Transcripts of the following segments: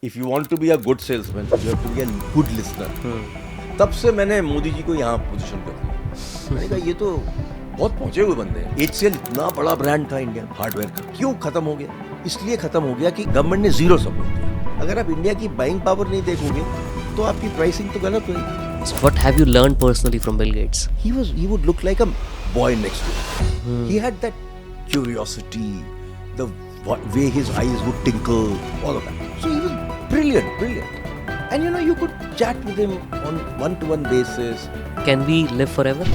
If you want to be a good salesman you have to be a good listener. तब से मैंने मोदी जी को यहाँ पोजीशन कर दिया। मैंने कहा ये तो बहुत पहुंचे हुए बंदे हैं। HCL इतना बड़ा ब्रांड था इंडिया हार्डवेयर का, क्यों खत्म हो गया? इसलिए खत्म हो गया कि गवर्नमेंट ने जीरो सपोर्ट दिया। अगर आप इंडिया की बाइंग पावर नहीं देखोगे तो आपकी प्राइसिंग तो गलत होगी। So what have you learned personally from Bill Gates? He would look like a boy next to him. He had that curiosity, the way his eyes would tinkle, all of that. So he was brilliant. And you know, you could chat with him on one-to-one basis. Can we live forever?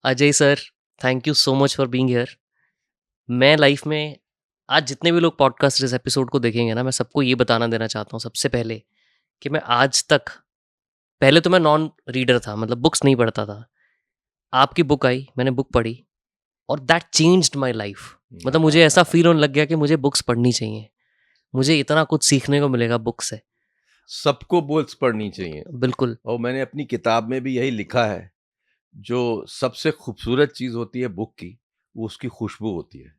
Ajay sir, thank you so much for being here. मैं life में आज जितने भी लोग podcast इस episode को देखेंगे ना, मैं सबको ये बताना देना चाहता हूँ सबसे पहले कि मैं आज तक, पहले तो मैं नॉन रीडर था, मतलब बुक्स नहीं पढ़ता था। आपकी बुक आई, मैंने बुक पढ़ी और दैट चेंज्ड माय लाइफ। मतलब मुझे ऐसा फील होने लग गया कि मुझे बुक्स पढ़नी चाहिए, मुझे इतना कुछ सीखने को मिलेगा बुक से। सबको बुक्स पढ़नी चाहिए, बिल्कुल। और मैंने अपनी किताब में भी यही लिखा है, जो सबसे खूबसूरत चीज होती है बुक की, वो उसकी खुशबू होती है।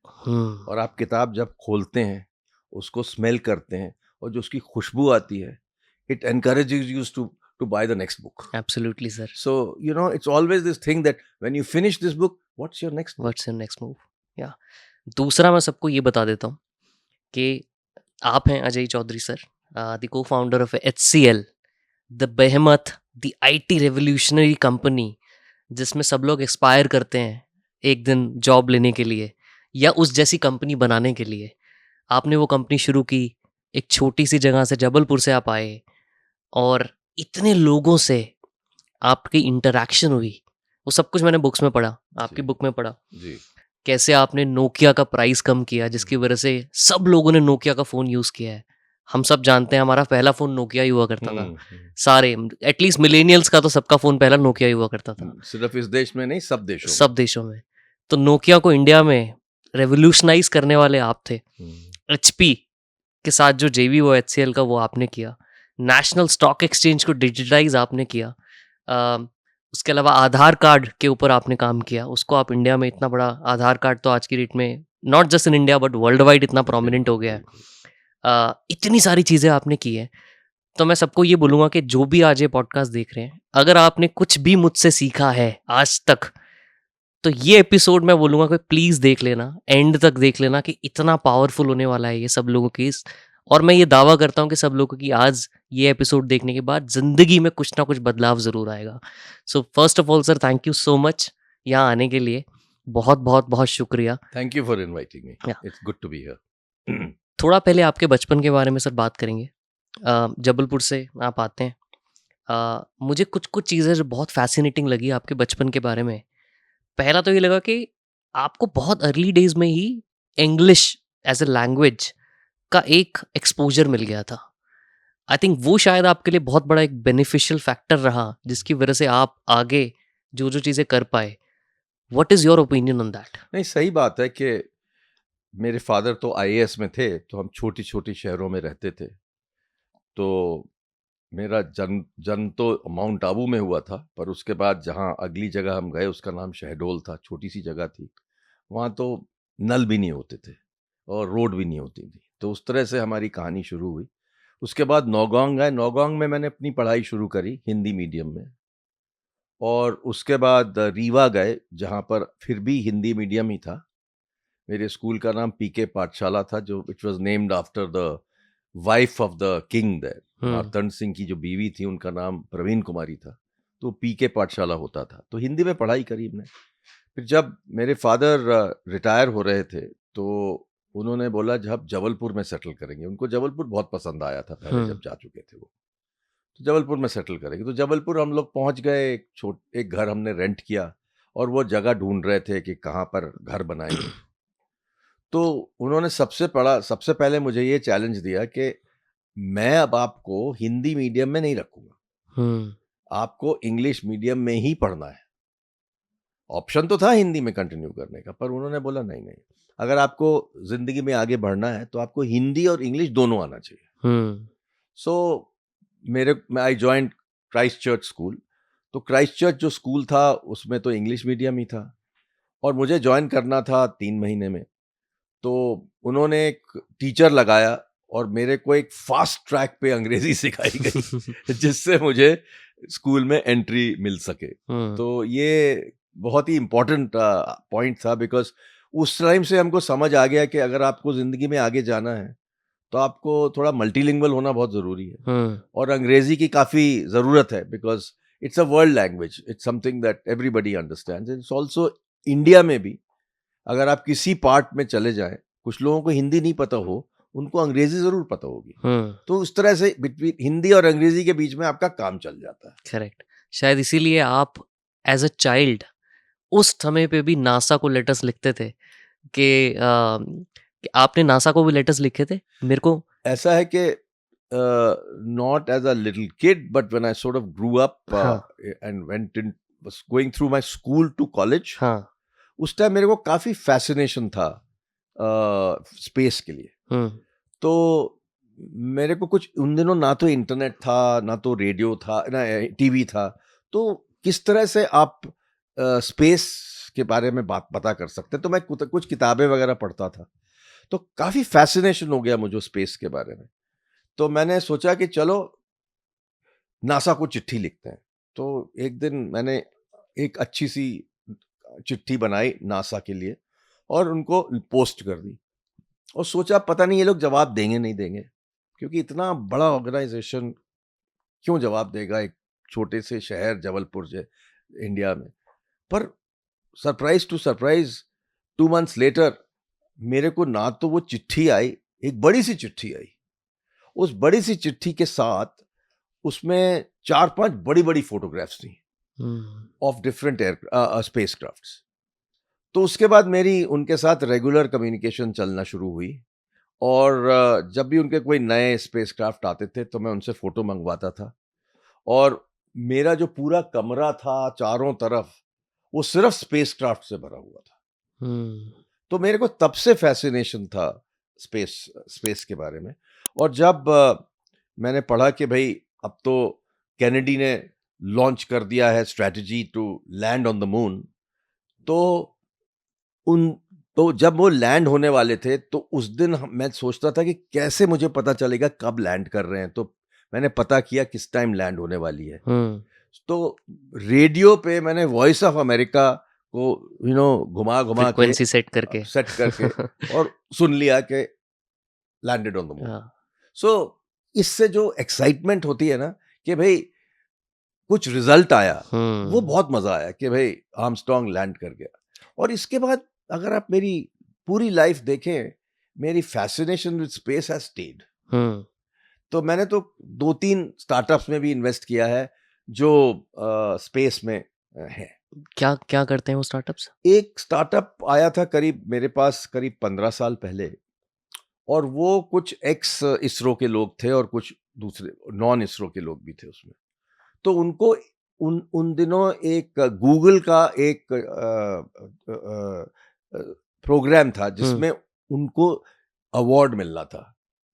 और आप किताब जब खोलते हैं, उसको स्मेल करते हैं, और जो उसकी खुशबू आती है, it encourages you to buy the next book. Absolutely, sir. So, you know, it's always this thing that when you finish this book, what's your next book? What's your next move? Yeah. दूसरा मैं सबको ये बता देता हूँ कि आप हैं Ajay Chaudhary sir, the co founder of HCL, the behemoth, the IT revolutionary company, जिसमें सब लोग एक्सपायर करते हैं एक दिन जॉब लेने के लिए या उस जैसी कंपनी बनाने के लिए। आपने वो कंपनी शुरू की, एक छोटी सी जगह से, जबलपुर से आप आए, और इतने लोगों से आपकी इंटरेक्शन हुई। वो सब कुछ मैंने बुक्स में पढ़ा, आपकी बुक में पढ़ा जी। कैसे आपने नोकिया का प्राइस कम किया, जिसकी वजह से सब लोगों ने नोकिया का फ़ोन यूज़ किया है। हम सब जानते हैं हमारा पहला फ़ोन नोकिया ही हुआ करता था। सारे, एटलीस्ट मिलेनियल्स का तो सबका फ़ोन पहला नोकिया ही हुआ करता था। सिर्फ इस देश में नहीं, सब देशों में। तो नोकिया को इंडिया में रेवोल्यूशनाइज करने वाले आप थे। HP के साथ जो JV वो HCL का, वो आपने किया। नेशनल स्टॉक एक्सचेंज को डिजिटाइज आपने किया। उसके अलावा आधार कार्ड के ऊपर आपने काम किया, उसको आप इंडिया में, इतना बड़ा आधार कार्ड तो आज की डेट में not just in India but world wide इतना प्रोमिनेंट हो गया है। इतनी सारी चीज़ें आपने की है। तो मैं सबको ये बोलूँगा कि जो भी आज ये पॉडकास्ट देख रहे हैं, अगर आपने कुछ भी मुझसे सीखा है आज तक, तो ये एपिसोड मैं बोलूँगा कि प्लीज़ देख लेना, एंड तक देख लेना, कि इतना पावरफुल होने वाला है ये सब लोगों की। और मैं ये दावा करता हूँ कि सब लोगों की आज ये एपिसोड देखने के बाद ज़िंदगी में कुछ ना कुछ बदलाव ज़रूर आएगा। So first of all sir, thank you so much यहाँ आने के लिए। बहुत बहुत बहुत शुक्रिया। Thank you for inviting me. Yeah. It's good to be here. थोड़ा पहले आपके बचपन के बारे में सर बात करेंगे। जबलपुर से आप आते हैं। मुझे कुछ कुछ चीज़ें जो बहुत फैसिनेटिंग लगी आपके बचपन के बारे में। पहला तो ये लगा कि आपको बहुत अर्ली डेज में ही इंग्लिश एज ए लैंग्वेज का एक एक्सपोजर मिल गया था। आई थिंक वो शायद आपके लिए बहुत बड़ा एक बेनिफिशियल फैक्टर रहा, जिसकी वजह से आप आगे जो जो चीज़ें कर पाए। What is your opinion on that? नहीं, सही बात है कि मेरे फादर तो IAS में थे, तो हम छोटी छोटी शहरों में रहते थे। तो मेरा जन्म तो माउंट आबू में हुआ था, पर उसके बाद जहाँ अगली जगह हम गए उसका नाम शहडोल था, छोटी सी जगह थी। वहाँ तो नल भी नहीं होते थे और रोड भी नहीं होती थी। तो उस तरह से हमारी कहानी शुरू हुई। उसके बाद नौगांव गए। नौगांव में मैंने अपनी पढ़ाई शुरू करी हिंदी मीडियम में, और उसके बाद रीवा गए, जहाँ पर फिर भी हिंदी मीडियम ही था। मेरे स्कूल का नाम PK पाठशाला था, जो it was named after the wife of the king there. Martand Singh की जो बीवी थी, उनका नाम प्रवीण कुमारी था, तो PK पाठशाला होता था। तो हिंदी में पढ़ाई करी हमने। फिर जब मेरे फादर रिटायर हो रहे थे, तो उन्होंने बोला जब जबलपुर में सेटल करेंगे। उनको जबलपुर बहुत पसंद आया था पहले जब जा चुके थे वो, तो जबलपुर में सेटल करेंगे। तो जबलपुर हम लोग पहुंच गए। एक घर हमने रेंट किया, और वो जगह ढूंढ रहे थे कि कहाँ पर घर बनाएंगे। तो उन्होंने सबसे पहले मुझे ये चैलेंज दिया कि मैं अब आपको हिंदी मीडियम में नहीं रखूंगा, आपको इंग्लिश मीडियम में ही पढ़ना है। ऑप्शन तो था हिंदी में कंटिन्यू करने का, पर उन्होंने बोला नहीं, अगर आपको जिंदगी में आगे बढ़ना है तो आपको हिंदी और इंग्लिश दोनों आना चाहिए। So I joined Christ Church school. तो क्राइस्ट चर्च जो स्कूल था उसमें तो इंग्लिश मीडियम ही था और मुझे ज्वाइन करना था 3 महीने में। तो उन्होंने एक टीचर लगाया और मेरे को एक फास्ट ट्रैक पे अंग्रेजी सिखाई गई जिससे मुझे स्कूल में एंट्री मिल सके। तो ये बहुत ही इम्पोर्टेंट पॉइंट था बिकॉज उस टाइम से हमको समझ आ गया कि अगर आपको ज़िंदगी में आगे जाना है तो आपको थोड़ा मल्टीलिंगुअल होना बहुत ज़रूरी है और अंग्रेजी की काफ़ी ज़रूरत है because it's a world language, it's something that everybody understands. It's also India में भी अगर आप किसी पार्ट में चले जाएं, कुछ लोगों को हिंदी नहीं पता हो, उनको अंग्रेजी जरूर पता होगी। तो उस तरह से बिटवीन हिंदी और अंग्रेजी के बीच में आपका काम चल जाता है। करेक्ट। शायद इसीलिए आप एज अ चाइल्ड उस समय पे भी नासा को लेटर्स लिखते थे कि आपने नासा को भी लेटर्स लिखे थे मेरे को। ऐसा है कि not as a little kid but when I sort of grew up and went in was going through my school to college, उस टाइम मेरे को काफी फैसिनेशन था स्पेस के लिए। तो मेरे को कुछ उन दिनों ना तो इंटरनेट था ना तो रेडियो था ना टीवी था, तो किस तरह से आप स्पेस के बारे में बात पता कर सकते। तो मैं कुछ किताबें वगैरह पढ़ता था, तो काफी फैसिनेशन हो गया मुझे स्पेस के बारे में। तो मैंने सोचा कि चलो नासा को चिट्ठी लिखते हैं। तो एक दिन मैंने एक अच्छी सी चिट्ठी बनाई नासा के लिए और उनको पोस्ट कर दी और सोचा पता नहीं ये लोग जवाब देंगे नहीं देंगे, क्योंकि इतना बड़ा ऑर्गेनाइजेशन क्यों जवाब देगा एक छोटे से शहर जबलपुर से इंडिया में। पर surprise to surprise 2 months later मेरे को ना तो वो चिट्ठी आई, एक बड़ी सी चिट्ठी आई। उस बड़ी सी चिट्ठी के साथ उसमें 4-5 बड़ी बड़ी फोटोग्राफ्स थी ऑफ डिफरेंट स्पेस क्राफ्ट्स। तो उसके बाद मेरी उनके साथ रेगुलर कम्युनिकेशन चलना शुरू हुई और जब भी उनके कोई नए स्पेस क्राफ्ट आते थे तो मैं उनसे फोटो मंगवाता था और मेरा जो पूरा कमरा था चारों तरफ वो सिर्फ स्पेस क्राफ्ट से भरा हुआ था। तो मेरे को तब से फैसिनेशन था स्पेस के बारे में। और जब मैंने पढ़ा कि भाई अब तो कैनेडी ने लॉन्च कर दिया है strategy to land on the moon, तो जब वो लैंड होने वाले थे तो उस दिन मैं सोचता था कि कैसे मुझे पता चलेगा कब लैंड कर रहे हैं। तो मैंने पता किया किस टाइम लैंड होने वाली है। तो रेडियो पे मैंने वॉइस ऑफ अमेरिका को घुमा फ्रीक्वेंसी सेट करके और सुन लिया कि लैंडेड ऑन द मून। सो इससे जो एक्साइटमेंट होती है ना कि भाई कुछ रिजल्ट आया, वो बहुत मजा आया कि भाई आर्मस्ट्रांग लैंड कर गया। और इसके बाद अगर आप मेरी पूरी लाइफ देखें, मेरी fascination with space has stayed. तो मैंने तो 2-3 स्टार्टअप्स में भी इन्वेस्ट किया है जो स्पेस में है। क्या क्या करते हैं वो स्टार्टअप्स? एक स्टार्टअप आया था मेरे पास करीब 15 साल पहले और वो कुछ एक्स इसरो के लोग थे और कुछ दूसरे नॉन इसरो के लोग भी थे उसमें। तो उनको उन दिनों एक गूगल का एक प्रोग्राम था जिसमें उनको अवार्ड मिलना था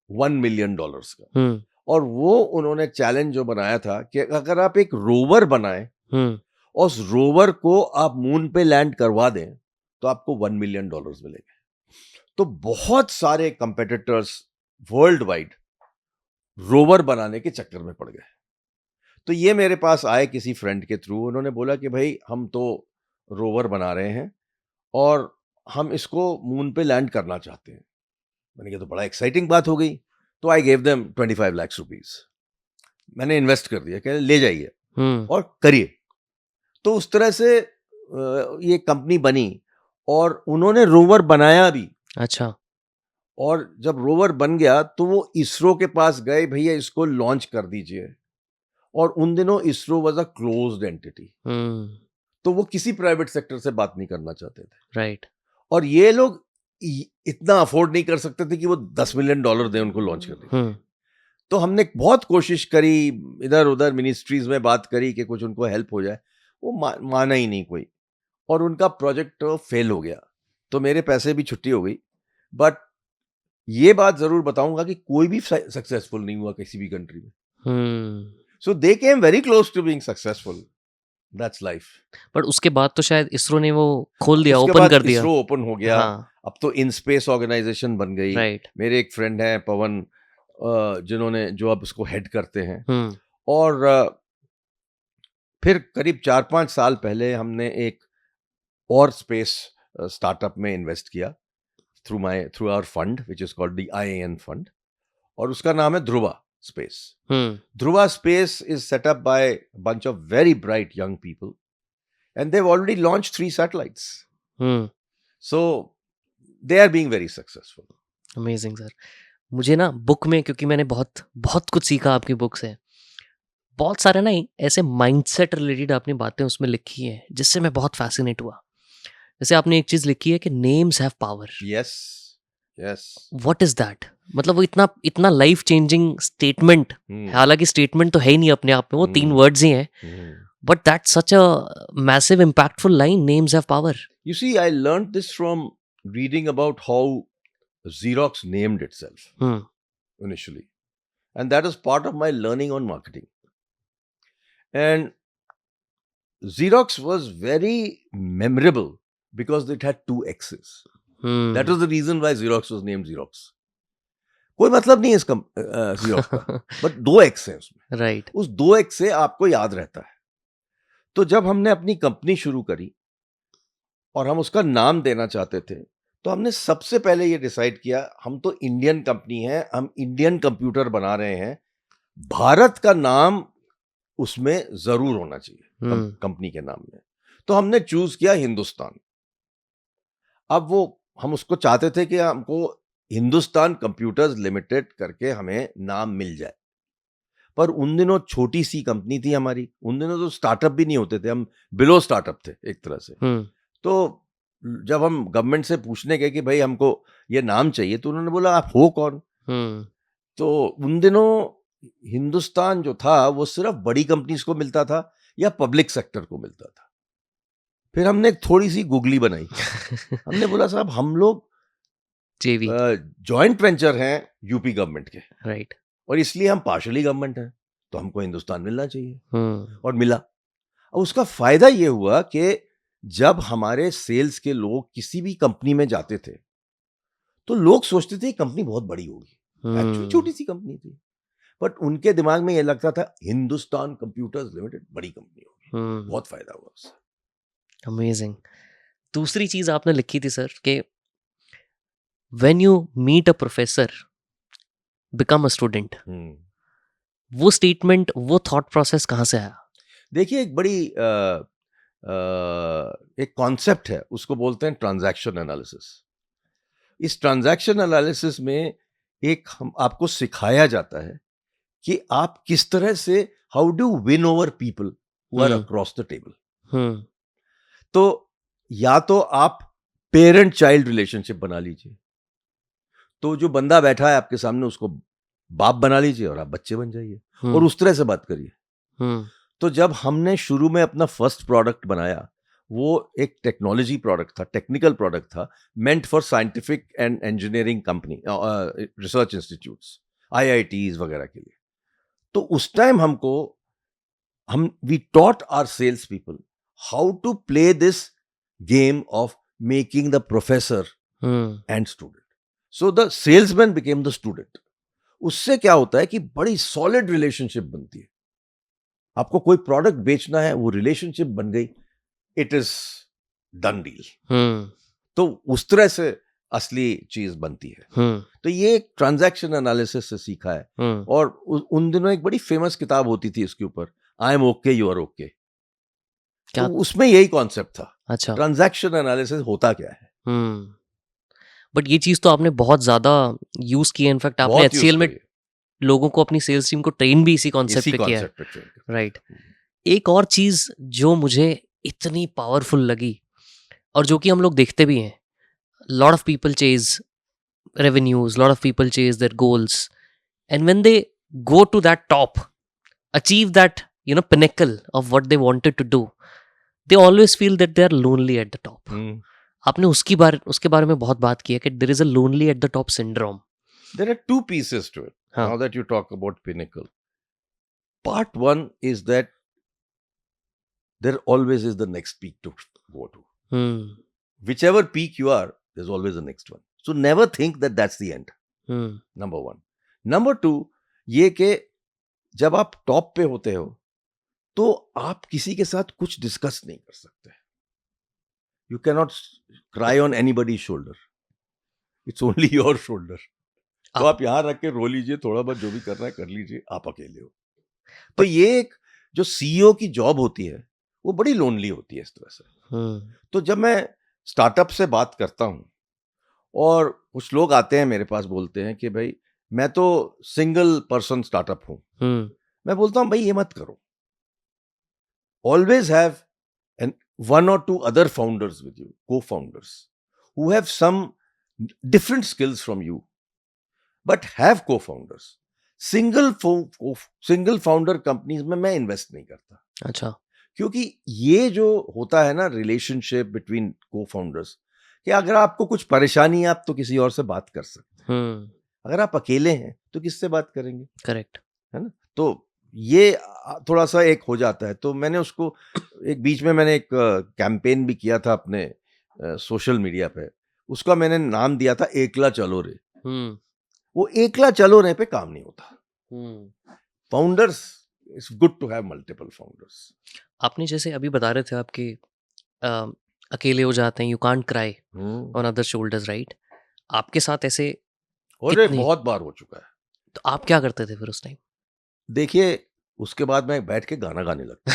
$1 मिलियन का। और वो उन्होंने चैलेंज जो बनाया था कि अगर आप एक रोवर बनाएं और उस रोवर को आप मून पे लैंड करवा दें तो आपको $1 मिलियन मिलेंगे। तो बहुत सारे कंपेटिटर्स वर्ल्ड वाइड रोवर बनाने के चक्कर में पड़ गए। तो ये मेरे पास आए किसी फ्रेंड के थ्रू, उन्होंने बोला कि भाई हम तो रोवर बना रहे हैं और हम इसको मून पे लैंड करना चाहते हैं। मैंने कहा तो बड़ा एक्साइटिंग बात हो गई। तो I gave them 25 lakh rupees. मैंने इन्वेस्ट कर दिया, कह ले जाइए और करिए। तो उस तरह से ये कंपनी बनी और उन्होंने रोवर बनाया भी। अच्छा। और जब रोवर बन गया तो वो इसरो के पास गए, भैया इसको लॉन्च कर दीजिए। और उन दिनों ISRO was a closed entity, तो वो किसी प्राइवेट सेक्टर से बात नहीं करना चाहते थे। राइट। और ये लोग इतना अफोर्ड नहीं कर सकते थे कि वो $10 मिलियन दें उनको लॉन्च करने। तो हमने बहुत कोशिश करी, इधर उधर मिनिस्ट्रीज में बात करी कि कुछ उनको हेल्प हो जाए, वो माना ही नहीं कोई और उनका प्रोजेक्ट फेल हो गया। तो मेरे पैसे भी छुट्टी हो गई। बट ये बात जरूर बताऊंगा कि कोई भी सक्सेसफुल नहीं हुआ किसी भी कंट्री में। So they came very close to being successful, that's life. But उसके बाद तो शायद इसरो ने वो खोल दिया, उसके ओपन बाद कर दिया। इसरो ओपन हो गया। हाँ अब तो इन स्पेस ऑर्गेनाइजेशन बन गई। राइट। मेरे एक फ्रेंड हैं पवन, जिन्होंने जो अब उसको हेड करते हैं। हम्म और फिर करीब 4-5 साल पहले हमने एक और स्पेस स्टार्टअप में इन्वेस्ट किया through our fund which is called the IAN fund, और उसका नाम है Dhruva space. Dhruva Space is set up by a bunch of very bright young people, and they've already launched 3 satellites. So they are being very successful. Amazing sir. मुझे ना book में, क्योंकि मैंने बहुत बहुत कुछ सीखा आपकी बुक से, बहुत सारे ना ऐसे माइंडसेट रिलेटेड आपने बातें उसमें लिखी हैं जिससे मैं बहुत फैसिनेट हुआ। जैसे आपने एक चीज लिखी है कि names have power. Yes, yes. What is that? मतलब वो इतना इतना लाइफ चेंजिंग स्टेटमेंट, हालांकि स्टेटमेंट तो है ही नहीं अपने आप में, वो 3 वर्ड्स ही हैं, but that's such a massive impactful line, names have power. You see, I learned this from reading about how Xerox named itself initially, and that is part of my learning on marketing. And Xerox was very memorable because it had 2 X's. That was the reason why Xerox was named Xerox. कोई मतलब नहीं है इसका Xerox का, but 2 X है उसमें। Right. उस 2 X से आपको याद रहता है। तो जब हमने अपनी कंपनी शुरू करी और हम उसका नाम देना चाहते थे, तो हमने सबसे पहले ये डिसाइड किया, हम तो इंडियन कंपनी है, हम इंडियन कंप्यूटर बना रहे हैं, भारत का नाम उसमें जरूर होना चाहिए कंपनी के नाम में। तो हमने चूज किया हिंदुस्तान। अब वो हम उसको चाहते थे कि हमको हिंदुस्तान कंप्यूटर्स लिमिटेड करके हमें नाम मिल जाए, पर उन दिनों छोटी सी कंपनी थी हमारी, उन दिनों तो स्टार्टअप भी नहीं होते थे, हम बिलो स्टार्टअप थे एक तरह से। तो जब हम गवर्नमेंट से पूछने गए कि भाई हमको ये नाम चाहिए, तो उन्होंने बोला आप हो कौन? तो उन दिनों हिंदुस्तान जो था वो सिर्फ बड़ी कंपनीज को मिलता था या पब्लिक सेक्टर को मिलता था। फिर हमने एक थोड़ी सी गुगली बनाई। हमने बोला साहब हम लोग जॉइंट वेंचर हैं यूपी गवर्नमेंट के, राइट, और इसलिए हम पार्शली गवर्नमेंट हैं, तो हमको हिंदुस्तान मिलना चाहिए। और मिला। और उसका फायदा ये हुआ कि जब हमारे सेल्स के लोग किसी भी कंपनी में जाते थे, तो लोग सोचते थे कंपनी बहुत बड़ी होगी, एक्चुअली छोटी सी कंपनी थी, बट उनके दिमाग में ये लगता था हिंदुस्तान कंप्यूटर्स लिमिटेड बड़ी कंपनी होगी। बहुत फायदा हुआ उससे। अमेजिंग। दूसरी चीज आपने लिखी थी सर कि when you meet a professor become a student. वो स्टेटमेंट, वो थॉट प्रोसेस कहाँ से आया? देखिए एक बड़ी एक कॉन्सेप्ट है, उसको बोलते हैं ट्रांजैक्शन एनालिसिस। इस ट्रांजैक्शन एनालिसिस में एक हम आपको सिखाया जाता है कि आप किस तरह से how do win over people who are across the table. तो या तो आप पेरेंट चाइल्ड रिलेशनशिप बना लीजिए, तो जो बंदा बैठा है आपके सामने उसको बाप बना लीजिए और आप बच्चे बन जाइए, और उस तरह से बात करिए। तो जब हमने शुरू में अपना फर्स्ट प्रोडक्ट बनाया, वो एक टेक्नोलॉजी प्रोडक्ट था, टेक्निकल प्रोडक्ट था, meant for scientific and engineering company, research institutes, IITs वगैरह के लिए। तो उस टाइम हम we taught our sales people how to play this game of making the professor and student. So the salesman became the student. उससे क्या होता है कि बड़ी सॉलिड रिलेशनशिप बनती है। आपको कोई प्रोडक्ट बेचना है, वो रिलेशनशिप बन गई, इट इज डन डील। तो उस तरह से असली चीज बनती है। तो ये एक ट्रांजैक्शन एनालिसिस से सीखा है। और उन दिनों एक बड़ी फेमस किताब होती थी इसके ऊपर, I am okay you are okay. तो उसमें यही कॉन्सेप्ट था। अच्छा, ट्रांजैक्शन एनालिसिस होता क्या है। बट ये चीज तो आपने बहुत ज्यादा यूज की है। इनफैक्ट आपने HCL में लोगों को, अपनी सेल्स टीम को ट्रेन भी इसी कॉन्सेप्ट पे किया है। राइट। एक और चीज जो मुझे इतनी पावरफुल लगी, और जो कि हम लोग देखते भी हैं, lot of people chase revenues, lot of people chase their goals, and when they go to that top, achieve that pinnacle of what they wanted to do, they always feel that they are lonely at the top. आपने उसके बारे में बहुत बात की है कि there is a lonely at the top syndrome. There are 2 pieces to it. Now that you talk about pinnacle, part 1 is that there always is the next peak to go to. Hmm. Whichever peak you are, there's always the next one. So never think that that's the end. Hmm. Number one. Number two, ये कि जब आप top पे होते हो तो आप किसी के साथ कुछ डिस्कस नहीं कर सकते. You cannot cry on anybody's shoulder. It's only your shoulder. तो आप यहाँ रख के रो लीजिए, थोड़ा बहुत जो भी करना है कर लीजिए, आप अकेले हो. तो ये एक जो सीईओ की जॉब होती है वो बड़ी लोनली होती है इस तरह से. तो जब मैं स्टार्टअप से बात करता हूँ और कुछ लोग आते हैं मेरे पास, बोलते हैं कि भाई मैं तो सिंगल पर्सन स्टार्टअप हूँ, मैं बोलता हूँ भाई ये मत करो. Always have one or two other founders with you, co-founders, who have some different skills from you, but have co-founders. Single founder companies में मैं इन्वेस्ट नहीं करता. अच्छा. क्योंकि ये जो होता है ना रिलेशनशिप बिटवीन को-फाउंडर्स, कि अगर आपको कुछ परेशानी है आप तो किसी और से बात कर सकते हैं. अगर आप अकेले हैं तो किससे बात करेंगे? करेक्ट है ना. तो ये थोड़ा सा एक हो जाता है. तो मैंने उसको एक बीच में मैंने एक कैंपेन भी किया था अपने सोशल मीडिया पे. उसका मैंने नाम दिया था एकला चलो रे. वो एकला चलो रे पे काम नहीं होता. Founders, it's good to have multiple founders. आपने जैसे अभी बता रहे थे आपके अकेले हो जाते हैं, you can't cry on other shoulders, right? आपके साथ ऐसे और बहुत बार हो चुका है. तो आप क्या करते थे फिर उस टाइम? देखिए, उसके बाद मैं बैठ के गाना गाने लगता.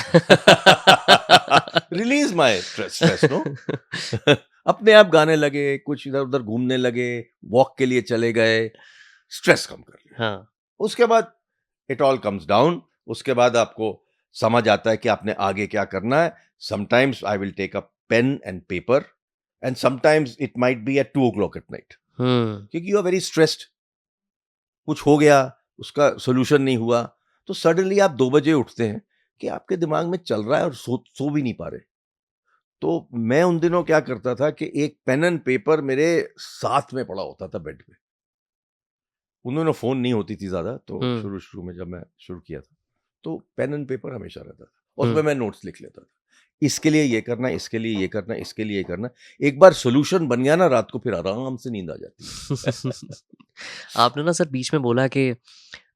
Release my stress. नो. अपने आप गाने लगे, कुछ इधर उधर घूमने लगे, वॉक के लिए चले गए, स्ट्रेस कम कर लिया. हाँ. उसके बाद इट ऑल कम्स डाउन. उसके बाद आपको समझ आता है कि आपने आगे क्या करना है. Sometimes I will take a pen and paper and sometimes it might be at 2 o'clock at night, क्योंकि यू आर वेरी स्ट्रेस्ड. कुछ हो गया, उसका सोल्यूशन नहीं हुआ, तो सडनली आप 2 बजे उठते हैं कि आपके दिमाग में चल रहा है और सो भी नहीं पा रहे. तो मैं उन दिनों क्या करता था कि एक पेन एंड पेपर मेरे साथ में पड़ा होता था बेड पे. उन दिनों फोन नहीं होती थी ज्यादा, तो शुरू में जब मैं शुरू किया था तो पेन एंड पेपर हमेशा रहता था और उसमें मैं नोट्स लिख लेता था. इसके लिए ये करना, इसके लिए ये करना, इसके लिए ये करना. एक बार सोल्यूशन बन गया ना, रात को फिर आराम से नींद आ जाती है. आपने ना सर बीच में बोला कि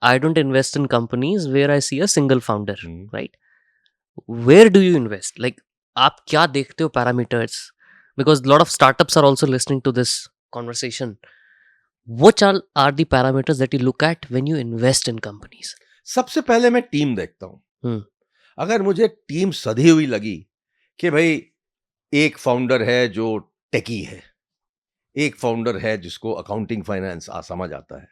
I don't invest in companies where I see a single founder, right? Where do you invest? Like आप क्या देखते हो parameters? Because lot of startups are also listening to this conversation. What are the parameters that you look at when you invest in companies? सबसे पहले मैं team देखता हूँ. अगर मुझे टीम सधी हुई लगी कि भाई एक फाउंडर है जो टेकी है, एक फाउंडर है जिसको अकाउंटिंग फाइनेंस समझ आता है,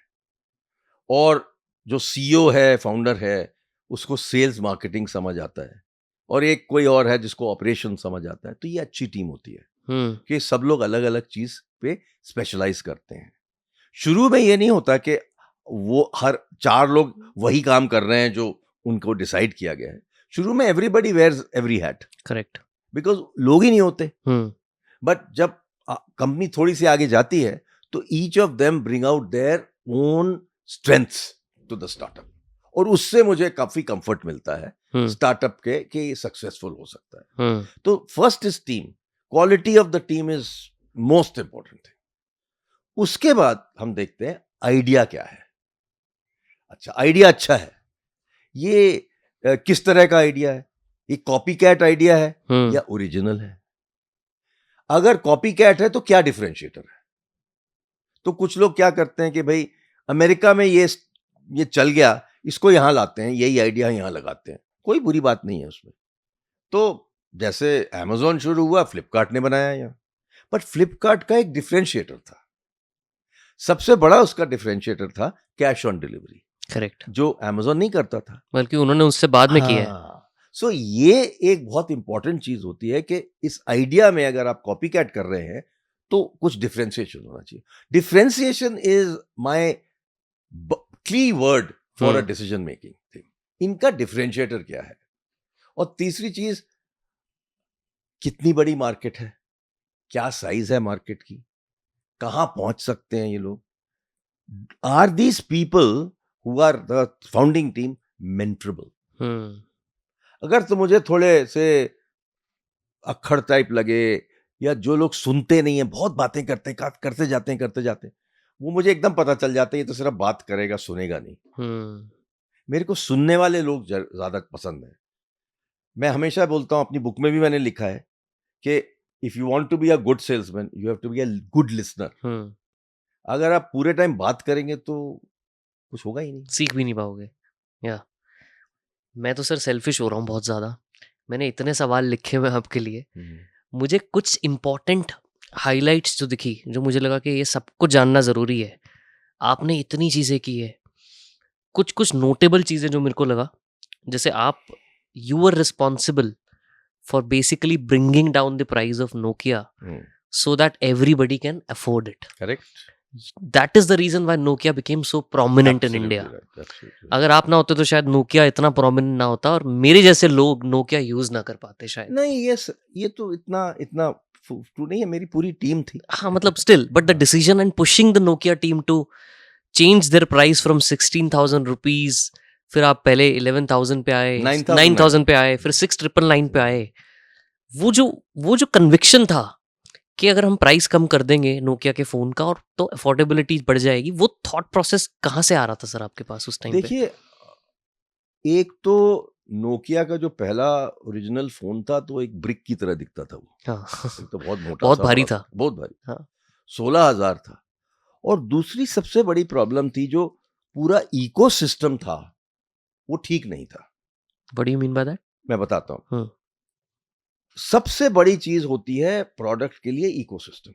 और जो सीईओ है, फाउंडर है, उसको सेल्स मार्केटिंग समझ आता है, और एक कोई और है जिसको ऑपरेशन समझ आता है, तो ये अच्छी टीम होती है. कि सब लोग अलग अलग चीज पे स्पेशलाइज करते हैं. शुरू में ये नहीं होता कि वो हर 4 लोग वही काम कर रहे हैं जो उनको डिसाइड किया गया है. शुरू में everybody wears every hat. Correct. Because लोग ही नहीं होते. बट जब कंपनी थोड़ी सी आगे जाती है तो each of them bring out their own strengths to the startup, और उससे मुझे काफी कंफर्ट मिलता है स्टार्टअप के कि सक्सेसफुल हो सकता है. तो first is team. Quality of the team is most important thing. उसके बाद हम देखते हैं आइडिया क्या है. अच्छा, आइडिया अच्छा है, ये किस तरह का आइडिया है? ये कॉपी कैट आइडिया है या ओरिजिनल है? अगर कॉपी कैट है तो क्या डिफरेंशिएटर है? तो कुछ लोग क्या करते हैं कि भाई अमेरिका में ये चल गया, इसको यहां लाते हैं, यही आइडिया यहां लगाते हैं. कोई बुरी बात नहीं है उसमें. तो जैसे अमेज़न शुरू हुआ, फ्लिपकार्ट ने बनाया यहां, बट फ्लिपकार्ट का एक डिफरेंशिएटर था. सबसे बड़ा उसका डिफरेंशिएटर था कैश ऑन डिलीवरी. करेक्ट. जो अमेज़न नहीं करता था, बल्कि उन्होंने उससे बाद में किया है. सो ये एक बहुत इंपॉर्टेंट चीज होती है कि इस आइडिया में अगर आप कॉपी कैट कर रहे हैं तो कुछ डिफरेंशिएशन होना चाहिए. डिफरेंशिएशन इज माय की word for a decision making thing. इनका डिफरेंशिएटर क्या है? और तीसरी चीज, कितनी बड़ी मार्केट है, क्या साइज है मार्केट की, कहां पहुंच सकते हैं ये लोग? Are these people who are the founding team mentorable? अगर तो मुझे थोड़े से अक्खड़ टाइप लगे, या जो लोग सुनते नहीं है, बहुत बातें करते जाते हैं, वो मुझे एकदम पता चल जाता है ये तो सिर्फ बात करेगा, सुनेगा नहीं। मेरे को सुनने वाले लोग ज्यादा पसंद है। मैं हमेशा बोलता हूँ, अपनी बुक में भी मैंने लिखा है कि if you want to be a good salesman you have to be a good listener. अगर आप पूरे टाइम बात करेंगे तो कुछ होगा ही नहीं, सीख भी नहीं पाओगे। या मैं तो सर सेल्फिश हो रहा हूँ बहुत ज़्यादा। मैंने इतने सवाल लिखे हुए हैं आपके लिए। मुझे कुछ इम्पोर्टेंट हाइलाइट्स जो दिखी, जो मुझे लगा कि ये सबको जानना ज़रूरी है। आपने इतनी चीज़ें की है, कुछ कुछ नोटेबल चीज़ें जो मेरे को लगा, जैसे आप you are responsible for basically bringing down the price of Nokia so that everybody can afford it. Correct. That is the reason why Nokia became so prominent in India. अगर आप ना होते तो शायद Nokia इतना prominent ना होता और मेरे जैसे लोग Nokia यूज ना कर पाते शायद। नहीं, ये तो इतना ट्रू नहीं है, मेरी पूरी टीम थी। हाँ मतलब still, but the decision and pushing the Nokia team to change their price from 16,000 rupees, फिर आप पहले 11,000 पे आए, 9,000 पे आए, फिर 6,999 पे आए। वो जो कन्विक्शन था कि अगर हम प्राइस कम कर देंगे नोकिया के फोन का और तो अफोर्डेबिलिटी बढ़ जाएगी, वो थॉट प्रोसेस कहाँ से आ रहा था सर आपके पास उस टाइम पे? देखिए, एक तो नोकिया का जो पहला ओरिजिनल फोन था तो एक ब्रिक की तरह दिखता था वो। हाँ। एक तो बहुत मोटा, बहुत भारी था, बहुत भारी। हाँ। 16,000 था। और दूसरी सबसे बड़ी प्रॉब्लम थी, जो पूरा इकोसिस्टम था वो ठीक नहीं था। What do you mean by that? मैं बताता हूँ। सबसे बड़ी चीज होती है प्रोडक्ट के लिए इकोसिस्टम।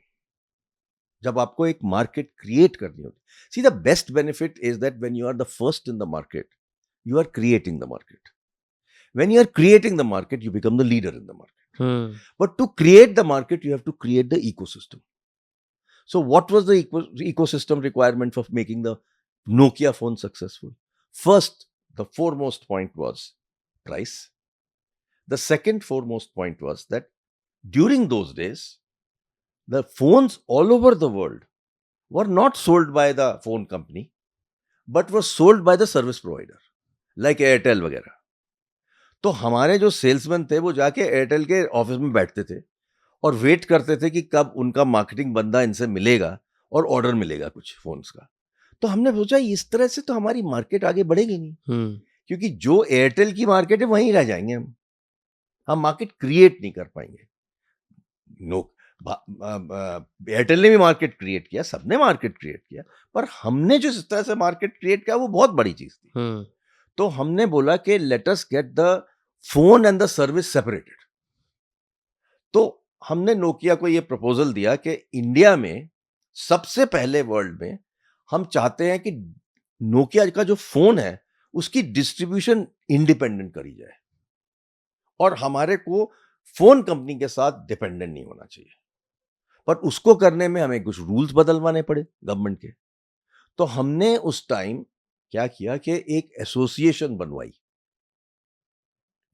जब आपको एक मार्केट क्रिएट करनी होती, see the best benefit is that when you are the first in the market you are creating the market. When you are creating the market you become the leader in the market. But to create the market you have to create the ecosystem. So what was the ecosystem requirement for making the Nokia phone successful? First, the foremost point was price. The second foremost point was that during those days, the phones all over the world were not sold by the phone company, but were sold by the service provider, like Airtel वगैरह। तो हमारे जो salesman थे वो जाके Airtel के office में बैठते थे और वेट करते थे कि कब उनका मार्केटिंग बंदा इनसे मिलेगा और ऑर्डर मिलेगा कुछ फोन्स का। तो हमने सोचा इस तरह से तो हमारी मार्केट आगे बढ़ेगी नहीं, क्योंकि जो एयरटेल की मार्केट है वहीं रह जाएंगे हम मार्केट क्रिएट नहीं कर पाएंगे। एयरटेल ने भी मार्केट क्रिएट किया, सबने मार्केट क्रिएट किया, पर हमने जो इस तरह से मार्केट क्रिएट किया वो बहुत बड़ी चीज थी। तो हमने बोला कि let us get the phone and the service separated. तो हमने नोकिया को ये प्रपोजल दिया कि इंडिया में सबसे पहले वर्ल्ड में हम चाहते हैं कि नोकिया का जो फोन है उसकी डिस्ट्रीब्यूशन इंडिपेंडेंट करी जाए और हमारे को फोन कंपनी के साथ डिपेंडेंट नहीं होना चाहिए। पर उसको करने में हमें कुछ रूल्स बदलवाने पड़े गवर्नमेंट के। तो हमने उस टाइम क्या किया कि एक एसोसिएशन बनवाई।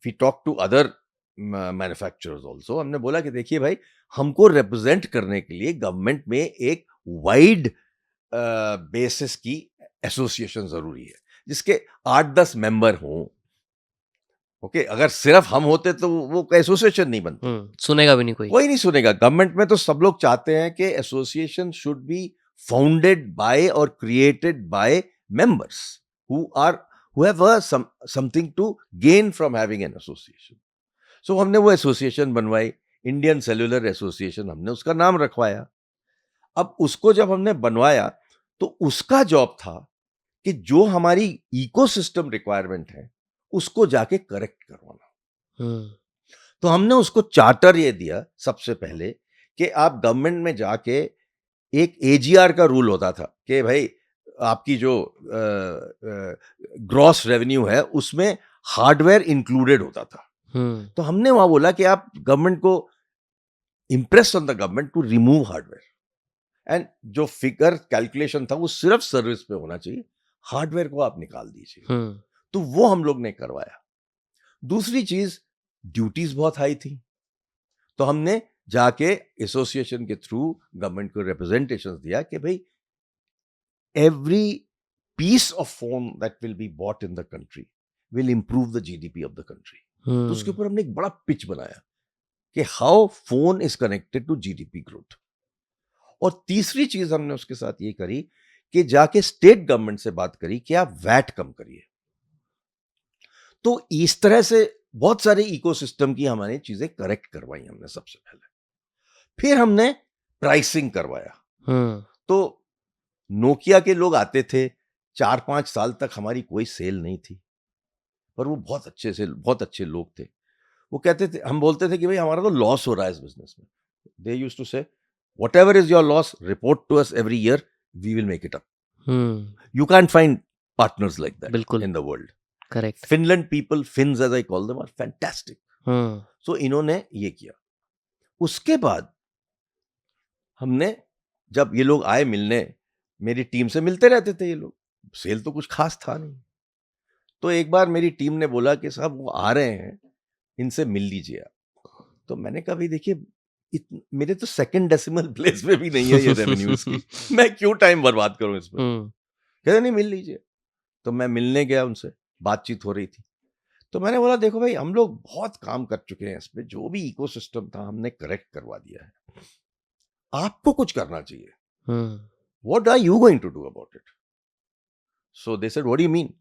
We talk to other manufacturers also. हमने बोला कि देखिए भाई, हमको रिप्रेजेंट करने के लिए गवर्नमेंट में एक वाइड बेसिस की एसोसिएशन जरूरी है जिसके 8-10 मेंबर हों। ओके, अगर सिर्फ हम होते तो वो एसोसिएशन नहीं बनती, सुनेगा भी नहीं कोई नहीं सुनेगा। गवर्नमेंट में तो सब लोग चाहते हैं कि association should be founded by और created by members who have something to gain from having an association. So हमने वो एसोसिएशन बनवाई, इंडियन सेल्यूलर एसोसिएशन हमने उसका नाम रखवाया। अब उसको जब हमने बनवाया तो उसका जॉब था कि जो हमारी इकोसिस्टम रिक्वायरमेंट है उसको जाके करेक्ट करवाना। तो हमने उसको चार्टर ये दिया सबसे पहले कि आप गवर्नमेंट में जाके, एक एजीआर का रूल होता था कि भाई आपकी जो ग्रॉस रेवेन्यू है उसमें हार्डवेयर इंक्लूडेड होता था। तो हमने वहां बोला कि आप गवर्नमेंट को impress on the government to remove hardware, and जो फिगर कैलकुलेशन था वो सिर्फ सर्विस पे होना चाहिए, हार्डवेयर को आप निकाल दीजिए। तो वो हम लोग ने करवाया। दूसरी चीज, ड्यूटीज बहुत हाई थी, तो हमने जाके एसोसिएशन के थ्रू गवर्नमेंट को रिप्रेजेंटेशन दिया कि भाई every piece of phone that will be bought in the country will improve the GDP of the country. तो उसके ऊपर हमने एक बड़ा पिच बनाया कि how phone is connected to GDP growth. और तीसरी चीज हमने उसके साथ ये करी कि जाके स्टेट गवर्नमेंट से बात करी कि आप वैट कम करिए। तो इस तरह से बहुत सारे इकोसिस्टम की हमारी चीजें करेक्ट करवाई हमने सबसे पहले। फिर हमने प्राइसिंग करवाया। तो नोकिया के लोग आते थे, 4-5 साल तक हमारी कोई सेल नहीं थी, पर वो बहुत अच्छे लोग थे। वो कहते थे, हम बोलते थे कि भाई हमारा तो लॉस हो रहा है इस बिजनेस में। They used to say whatever is your loss report to us every year, we will make it up. You can find partners like that बिल्कुल in the world. Correct. Finland people, Finns as I call them, are fantastic. So इन्होंने ये किया। उसके बाद हमने, जब ये लोग आए मिलने, मेरी टीम से मिलते रहते थे ये लोग, सेल तो कुछ खास था नहीं। तो एक बार मेरी टीम ने बोला कि साहब वो आ रहे हैं, इनसे मिल लीजिए आप। तो मैंने कहा भाई देखिए, मेरे तो सेकंड डेसिमल प्लेस में भी नहीं है ये रेवेन्यूज की, मैं क्यों टाइम बर्बाद करूं इसमें। कहते नहीं, मिल लीजिए। तो मैं मिलने गया उनसे, बातचीत हो रही थी। तो मैंने बोला देखो भाई, हम लोग बहुत काम कर चुके हैं इस पे, जो भी इकोसिस्टम था हमने करेक्ट करवा दिया है, आपको कुछ करना चाहिए। What are you going to do about it? So they said what do you mean?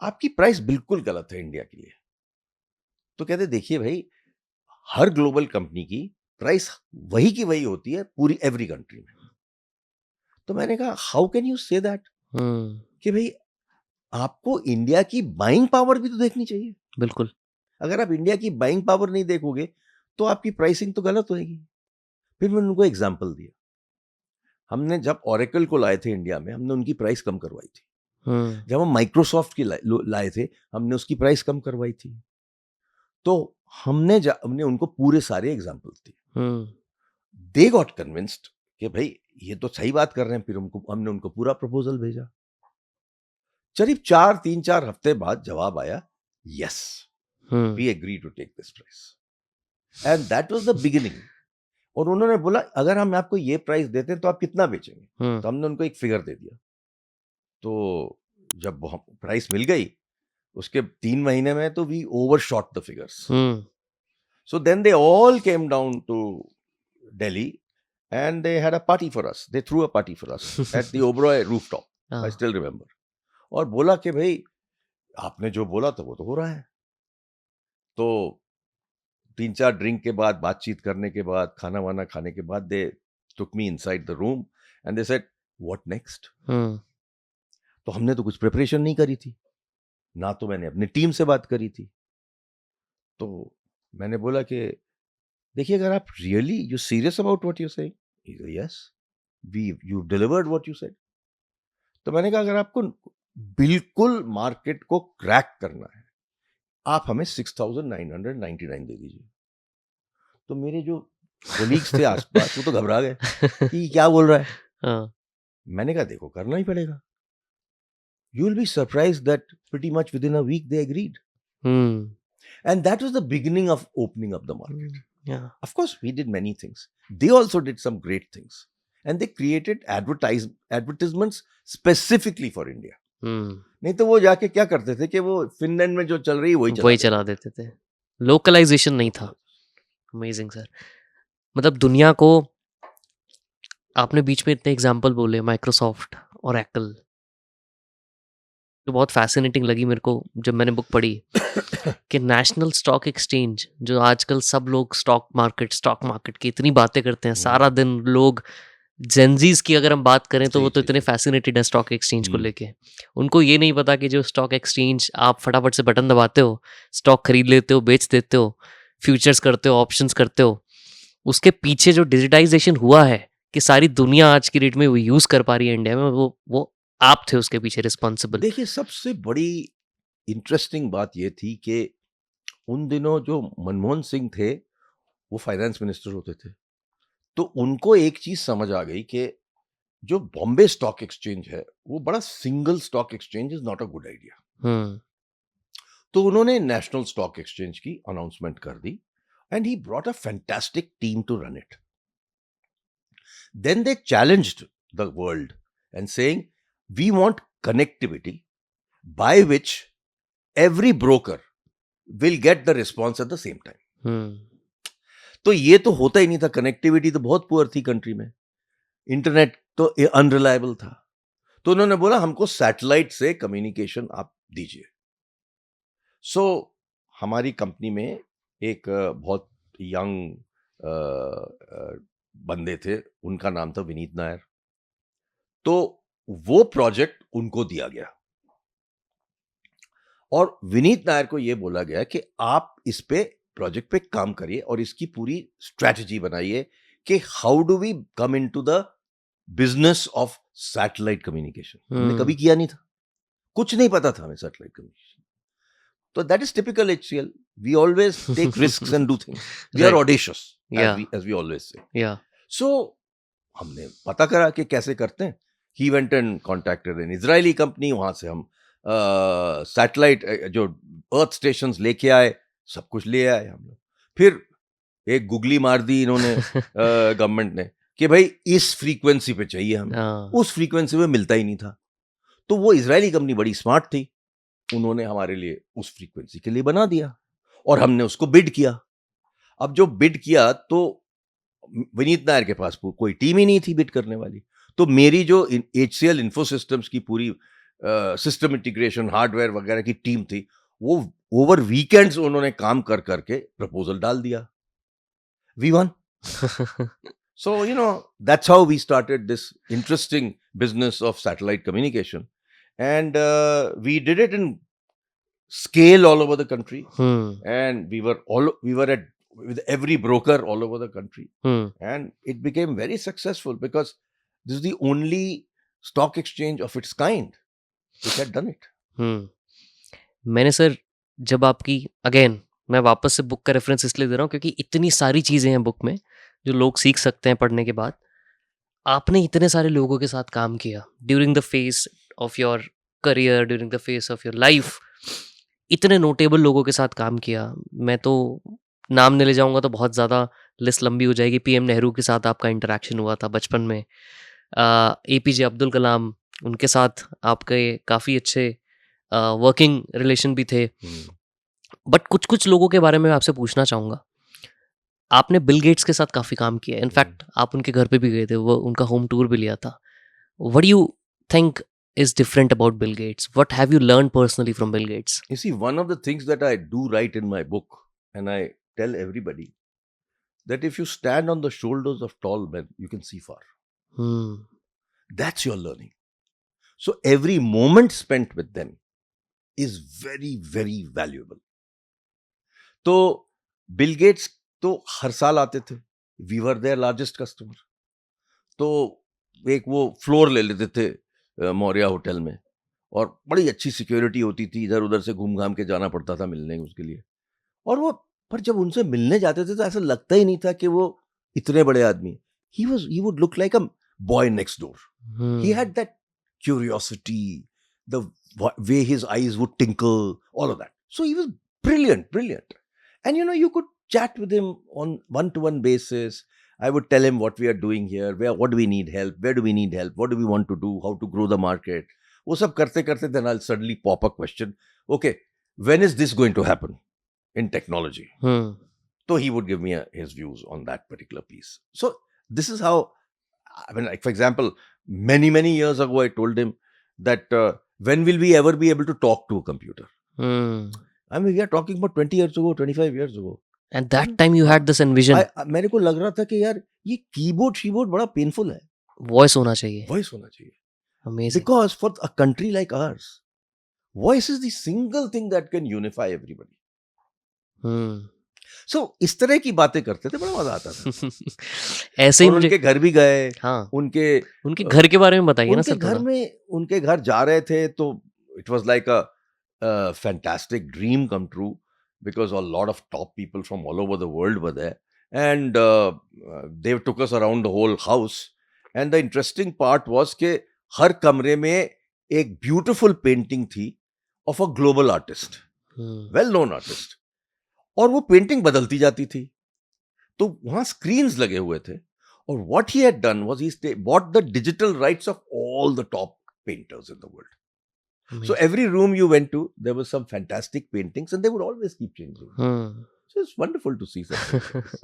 आपकी प्राइस बिल्कुल गलत है इंडिया के लिए। तो कहते देखिए भाई, हर ग्लोबल कंपनी की प्राइस वही की वही होती है पूरी एवरी कंट्री में। तो मैंने कहा how can you say that, कि भाई आपको इंडिया की बाइंग पावर भी तो देखनी चाहिए। बिल्कुल। अगर आप इंडिया की बाइंग पावर नहीं देखोगे तो आपकी प्राइसिंग तो गलत होएगी। फिर मैंने उनको एग्जांपल दिया। हमने जब ओरेकल को लाए थे इंडिया में, हमने उनकी प्राइस कम करवाई थी। जब हम माइक्रोसॉफ्ट की लाए थे, हमने उसकी प्राइस कम करवाई थी। तो हमने उनको पूरे सारे एग्जांपल्स दिए। दे गॉट कन्विंस्ड कि भाई ये तो सही बात कर रहे हैं। फिर हमने उनको पूरा प्रपोजल भेजा। करीब 3-4 हफ्ते बाद जवाब आया, yes we agree to take this price. And that was the beginning. और उन्होंने बोला अगर हम आपको ये प्राइस देते हैं तो आप कितना बेचेंगे? तो हमने उनको एक फिगर दे दिया। तो जब प्राइस मिल गई, उसके 3 महीने में तो we overshot the figures. So then they all came down to Delhi and they had a party for us. They threw a party for us at the Oberoi rooftop. I still remember. और बोला कि भाई आपने जो बोला था वो तो हो रहा है। तो 3-4 ड्रिंक के बाद, बातचीत करने के बाद, खाना वाना खाने के बाद, they took me inside the room and they said what next? तो हमने तो कुछ प्रिपरेशन नहीं करी थी, ना तो मैंने अपनी टीम से बात करी थी। तो मैंने बोला कि देखिए, अगर आप really you serious about what you saying? Yes you delivered what you said. तो मैंने कहा अगर आपको बिल्कुल मार्केट को क्रैक करना है, आप हमें 6,999 दे दीजिए। तो मेरे जो कोलीग्स थे आसपास, वो तो घबरा गए कि क्या बोल रहा है। मैंने कहा देखो, करना ही पड़ेगा। You will be surprised that pretty much within a week they agreed. And that was the beginning of opening up the market. Yeah. Of course, we did many things. They also did some great things. And they created advertisements specifically for India. नहीं तो वो जाके क्या करते थे कि वो Finland में जो चल रही है वही चला देते थे। लोकलाइजेशन नहीं था। Amazing sir. मतलब दुनिया को आपने बीच में इतने एग्जाम्पल बोले, माइक्रोसॉफ्ट और एप्पल, तो बहुत फैसिनेटिंग लगी मेरे को जब मैंने बुक पढ़ी कि नेशनल स्टॉक एक्सचेंज, जो आजकल सब लोग स्टॉक मार्केट की इतनी बातें करते हैं, सारा दिन लोग जेंजीज की अगर हम बात करें तो वो तो इतने फैसिनेटेड है स्टॉक एक्सचेंज को लेके। उनको ये नहीं पता कि जो स्टॉक एक्सचेंज आप फटाफट से बटन दबाते हो, स्टॉक खरीद लेते हो, बेच देते हो, फ्यूचर्स करते हो, ऑप्शंस करते हो, उसके पीछे जो डिजिटाइजेशन हुआ है कि सारी दुनिया आज की डेट में वो यूज कर पा रही है इंडिया में, वो आप थे उसके पीछे रिस्पॉन्सिबल। देखिए, सबसे बड़ी इंटरेस्टिंग बात ये थी कि उन दिनों जो मनमोहन सिंह थे वो फाइनेंस मिनिस्टर होते थे। तो उनको एक चीज समझ आ गई कि जो बॉम्बे स्टॉक एक्सचेंज है वो बड़ा single stock exchange is not a good idea. तो उन्होंने नेशनल स्टॉक एक्सचेंज की अनाउंसमेंट कर दी and he brought a fantastic team to run it. Then they challenged the world and saying we want connectivity by which every broker will get the response at the same time. तो ये तो होता ही नहीं था, connectivity तो बहुत poor थी country में, इंटरनेट तो अनरिलायबल था। तो उन्होंने बोला हमको सैटेलाइट से कम्युनिकेशन आप दीजिए। सो हमारी कंपनी में एक बहुत यंग बंदे थे, उनका नाम था विनीत नायर। तो वो प्रोजेक्ट उनको दिया गया और विनीत नायर को यह बोला गया कि आप इस पे प्रोजेक्ट पे काम करिए और इसकी पूरी स्ट्रैटेजी बनाइए कि how do we come into the business of satellite communication. हमने कभी किया नहीं था, कुछ नहीं पता था हमें सैटेलाइट कम्युनिकेशन। तो that is typical HCL, we always take risks and do things, we are audacious as we always say. So हमने पता करा कि कैसे करते हैं। He went and contacted an Israeli company, वहां से हम सैटेलाइट जो अर्थ स्टेशन लेके आए, सब कुछ ले आए हम लोग। फिर एक गुगली मार दी इन्होंने गवर्नमेंट ने कि भाई इस फ्रीक्वेंसी पे चाहिए हमें, उस फ्रीक्वेंसी पे मिलता ही नहीं था। तो वो इजरायली कंपनी बड़ी स्मार्ट थी, उन्होंने हमारे लिए उस फ्रीक्वेंसी के लिए बना दिया और हमने उसको बिड किया। अब जो बिड किया तो विनीत नायर के पास कोई टीम ही नहीं थी बिड करने वाली। तो मेरी जो HCL इन्फो सिस्टम्स की पूरी सिस्टम इंटीग्रेशन हार्डवेयर वगैरह की टीम थी, वो ओवर वीकेंड्स उन्होंने काम कर करके प्रपोजल डाल दिया। We won. So, that's how we started this interesting business of satellite communication. And we did it in scale all over the country. And we were at with every broker all over the country. And it became very successful because this is the only stock exchange of its kind which had done it. मैंने sir जब आपकी again मैं वापस से book का reference इसलिए दे रहा हूँ क्योंकि इतनी सारी चीज़ें हैं बुक में जो लोग सीख सकते हैं पढ़ने के बाद। आपने इतने सारे लोगों के साथ काम किया during the phase of your career, during the phase of your life, इतने नोटेबल लोगों के साथ काम किया। मैं तो नाम नहीं ले जाऊंगा तो बहुत ज़्यादा लिस्ट लंबी हो जाएगी। PM नेहरू के साथ आपका इंटरेक्शन हुआ था बचपन में, APJ अब्दुल कलाम, उनके साथ आपके काफ़ी अच्छे वर्किंग रिलेशन भी थे। बट कुछ कुछ लोगों के बारे में आपसे पूछना चाहूँगा। आपने बिल गेट्स के साथ काफ़ी काम किया, इनफैक्ट आप उनके घर पे भी गए थे, वो उनका होम टूर भी लिया था। What do you think is different about Bill Gates? What have you learned personally from Bill Gates? You see, one of the things that I do write in my book, and I tell everybody, that if you stand on the shoulders of tall men, you can see far. That's your learning. So every moment spent with them is very, very valuable. तो Bill Gates तो हर साल आते थे, we were their largest customer. तो एक वो floor ले लेते थे मौर्या होटल में और बड़ी अच्छी सिक्योरिटी होती थी, इधर उधर से घूम घाम के जाना पड़ता था मिलने उसके लिए। और वो पर जब उनसे मिलने जाते थे तो ऐसा लगता ही नहीं था कि वो इतने बड़े आदमी। he would look like a boy next door. He had that curiosity, the way his eyes would tinkle, all of that. So he was brilliant. And you could chat with him on one-to-one basis. I would tell him what we are doing here, what do we need help, where do we need help, what do we want to do, how to grow the market. वो सब करते करते then I'll suddenly pop a question. Okay, when is this going to happen in technology? So he would give me his views on that particular piece. So this is how, I mean, like for example, many years ago I told him that when will we ever be able to talk to a computer? I mean, we are talking about 20 years ago, 25 years ago. And that time you had this envision. मेरे को लग रहा था कि यार ये keyboard बड़ा painful है। वॉइस होना चाहिए। Amazing. Because for a country like ours, voice is the single thing that can unify everybody. So इस तरह की बातें करते थे, बड़ा मजा आता था। ऐसे ही उनके घर भी गए। हाँ, उनके घर के बारे में बताइए ना सर। उनके घर जा रहे थे तो it was like a fantastic dream come true, because a lot of top people from all over the world were there, and they took us around the whole house. And the interesting part was कि हर कमरे में एक beautiful painting थी of a global artist, well-known artist, और वो painting बदलती जाती थी। तो वहां स्क्रीन्स लगे हुए थे, और what he had done was he bought the digital rights of all the top painters in the world. Amazing. So every room you went to, there was some fantastic paintings, and they would always keep changing. So it's wonderful to see something like this.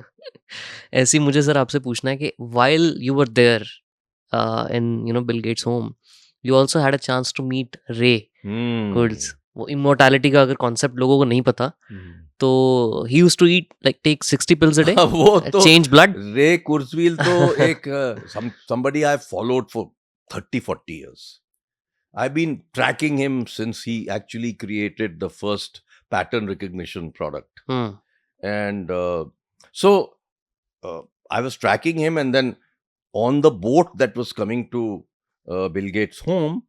ऐसे ही मुझे sir आपसे पूछना है कि while you were there in Bill Gates' home, you also had a chance to meet Ray Kurzweil. वो immortality का अगर concept लोगों को नहीं पता तो he used to eat like take 60 pills a day, वो तो change blood. रे कुर्जवील तो एक somebody I followed for 30-40 years. I've been tracking him since he actually created the first pattern recognition product. And so I was tracking him, and then on the boat that was coming to Bill Gates' home,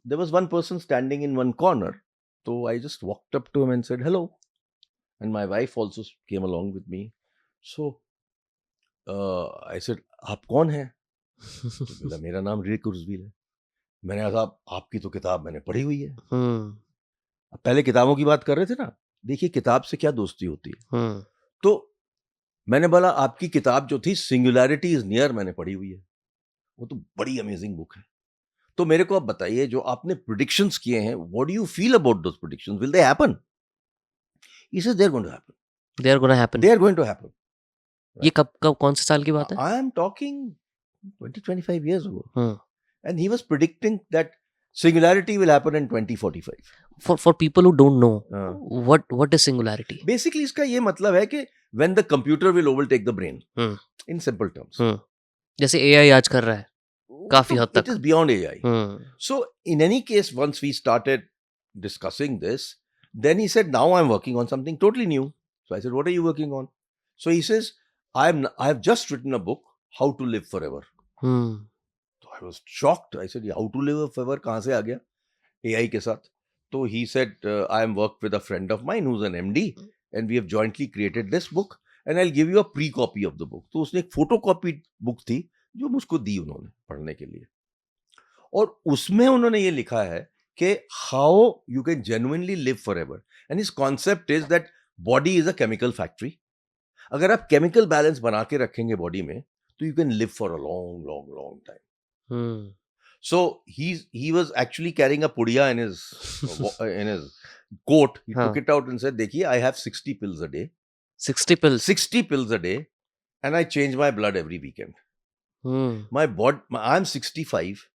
there was one person standing in one corner. So I just walked up to him and said hello. And my wife also came along with me. So I said, आप कौन हैं? तो बोला, मेरा नाम रे कुर्जवील है. मैंने कहा, आपकी तो किताब मैंने पढ़ी हुई है. अब पहले किताबों की बात कर रहे थे ना, देखिए किताब से क्या दोस्ती होती है. तो मैंने बोला, आपकी किताब जो थी सिंगुलैरिटी इज नियर, मैंने पढ़ी हुई है, वो तो बड़ी अमेजिंग बुक है. तो मेरे को आप बताइए, जो आपने प्रेडिक्शंस किए हैं, what do you feel about those predictions? Will they happen? He says they're going to happen. They are going to happen. They are going to happen. ये कब कौन से साल की बात है? I am talking 20-25 years ago. And he was predicting that singularity will happen in 2045. For people who don't know, what is singularity? Basically इसका ये मतलब है कि when the computer will overtake the brain. In simple terms. जैसे AI आज कर रहा है काफी हद तक. It is beyond AI. So in any case, once we started discussing this, then he said, now I'm working on something totally new. So I said, what are you working on? So he says, I've just written a book, How to Live Forever. So I was shocked. I said, How to Live Forever kahan se aa gaya? AI ke sath. So he said, I am worked with a friend of mine who's an MD, and we have jointly created this book, and I'll give you a pre-copy of the book. तो उसने एक photocopy book थी जो मुझको दी उन्होंने पढ़ने के लिए, और उसमें उन्होंने ये लिखा है कि how you can genuinely live forever. And his concept is that body is a chemical factory. अगर आप chemical balance बना के रखेंगे body में, तो you can live for a long time. So he was actually carrying a pudiya in his coat. He took it out and said, देखिए, I have 60 pills a day. 60 pills? 60 pills a day, and I change my blood every weekend. My body, I'm 65.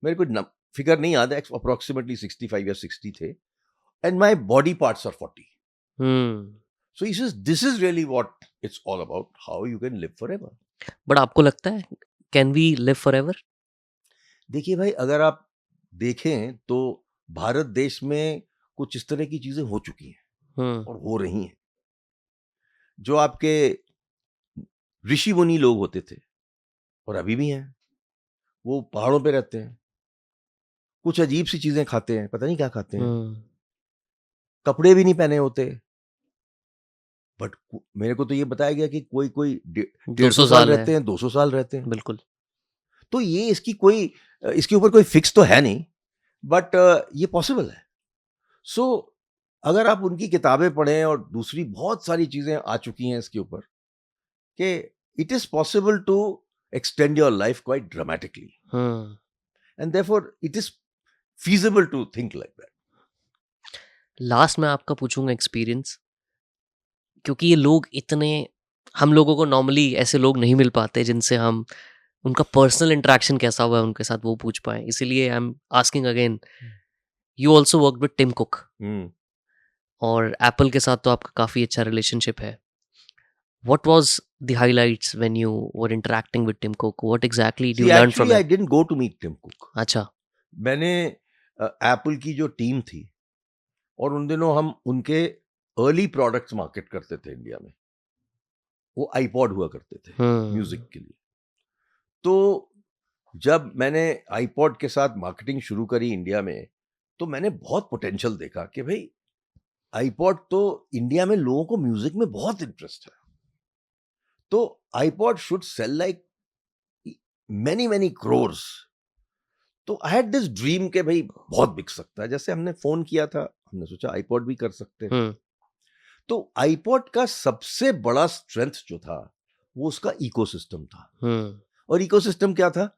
मेरे को figure नहीं याद है, approximately 65 या 60 थे, and my body parts are 40. So he says, this is really what it's all about, how you can live forever. But आपको लगता है can we live forever? देखिए भाई, अगर आप देखें तो भारत देश में कुछ इस तरह की चीजें हो चुकी हैं और हो रही हैं. जो आपके ऋषि मुनि लोग होते थे और अभी भी हैं, वो पहाड़ों पे रहते हैं, कुछ अजीब सी चीजें खाते हैं, पता नहीं क्या खाते हैं, कपड़े भी नहीं पहने होते, बट मेरे को तो ये बताया गया कि कोई 150 साल रहते हैं, 200 साल रहते हैं. बिल्कुल. तो ये इसके ऊपर कोई फिक्स तो है नहीं, बट ये पॉसिबल है. सो अगर आप उनकी किताबें पढ़ें, और दूसरी बहुत सारी चीजें आ चुकी हैं इसके ऊपर, कि it is possible to extend your life quite dramatically, and therefore it is feasible to think like that. लास्ट में आपका पूछूंगा एक्सपीरियंस, क्योंकि ये लोग इतने, हम लोगों को नॉर्मली ऐसे लोग नहीं मिल पाते जिनसे हम उनका पर्सनल इंटरेक्शन कैसा हुआ है उनके साथ वो पूछ पाए. इसीलिए I am asking again, you also work with Tim Cook, और एप्पल के साथ तो आपका काफ़ी अच्छा रिलेशनशिप है. What was the highlights when you were interacting with Tim Cook? What exactly did you learn from him? I didn't go to meet Tim Cook. अच्छा. मैंने एप्पल की जो टीम थी, और उन दिनों हम उनके अर्ली प्रोडक्ट्स मार्केट करते थे इंडिया में. वो आईपॉड हुआ करते थे म्यूजिक के लिए. तो जब मैंने आईपॉड के साथ मार्केटिंग शुरू करी इंडिया में, तो मैंने बहुत पोटेंशियल देखा कि भाई आईपॉड तो इंडिया में लोगों को म्यूजिक में बहुत इंटरेस्ट है, तो iPod should sell like many crores. तो आई हैड दिस ड्रीम के भाई बहुत बिक सकता है. जैसे हमने फोन किया था, हमने सोचा आईपॉड भी कर सकते हैं. तो आईपॉड का सबसे बड़ा स्ट्रेंथ जो था, वो उसका इकोसिस्टम था. और इकोसिस्टम क्या था?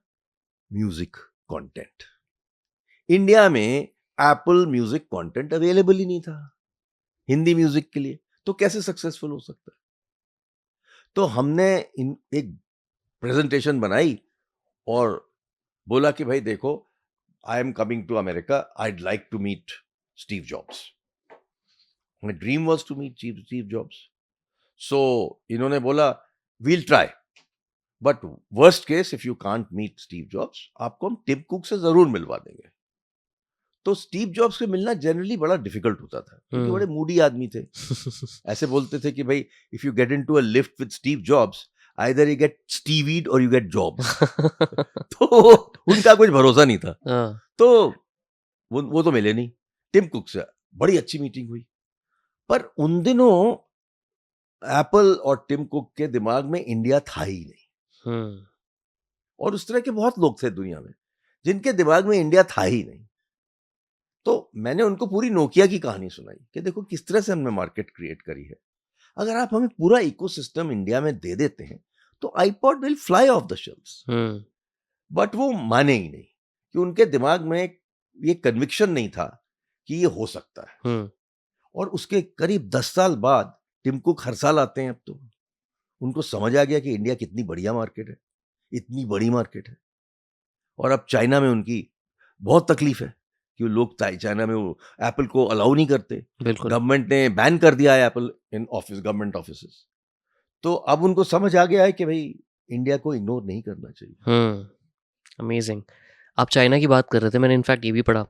Music content. इंडिया में एप्पल म्यूजिक कंटेंट अवेलेबल ही नहीं था हिंदी म्यूजिक के लिए. तो कैसे सक्सेसफुल हो सकता है? तो हमने एक प्रेजेंटेशन बनाई और बोला कि भाई देखो, I am coming to America, I'd like to meet Steve Jobs, my dream was to meet Steve Jobs. So इन्होंने बोला we'll try, but worst case if you can't meet Steve Jobs, आपको हम टिम कुक से जरूर मिलवा देंगे. तो Steve jobs से मिलना जनरली बड़ा डिफिकल्ट होता था, क्योंकि बड़े मूडी आदमी थे. ऐसे बोलते थे कि भाई if you get into a lift with Steve Jobs, either you get Stevied or you get jobs. तो उनका कुछ भरोसा नहीं था. तो वो तो मिले नहीं. टिम कुक से बड़ी अच्छी मीटिंग हुई, पर उन दिनों एप्पल और टिम कुक के दिमाग में इंडिया था ही नहीं. और उस तरह के बहुत लोग थे दुनिया में जिनके दिमाग में इंडिया था ही नहीं. तो मैंने उनको पूरी नोकिया की कहानी सुनाई कि देखो किस तरह से हमने मार्केट क्रिएट करी है. अगर आप हमें पूरा इकोसिस्टम इंडिया में दे देते हैं तो iPod will fly off the shelves. But वो माने ही नहीं, कि उनके दिमाग में ये कन्विक्शन नहीं था कि ये हो सकता है. और उसके करीब 10 साल बाद टिम कुक हर साल आते हैं. अब तो उनको समझ आ गया कि इंडिया कितनी बढ़िया मार्केट है, इतनी बड़ी मार्केट है. और अब चाइना में उनकी बहुत तकलीफ है कि लोग चाइना में वो एप्पल को अलाउ नहीं करते. गवर्नमेंट ने बैन कर दिया है apple in office, government offices. तो अब उनको समझ आ गया है कि भाई इंडिया को इग्नोर नहीं करना चाहिए. अमेजिंग. आप चाइना की बात कर रहे थे, मैंने इनफैक्ट ये भी पढ़ा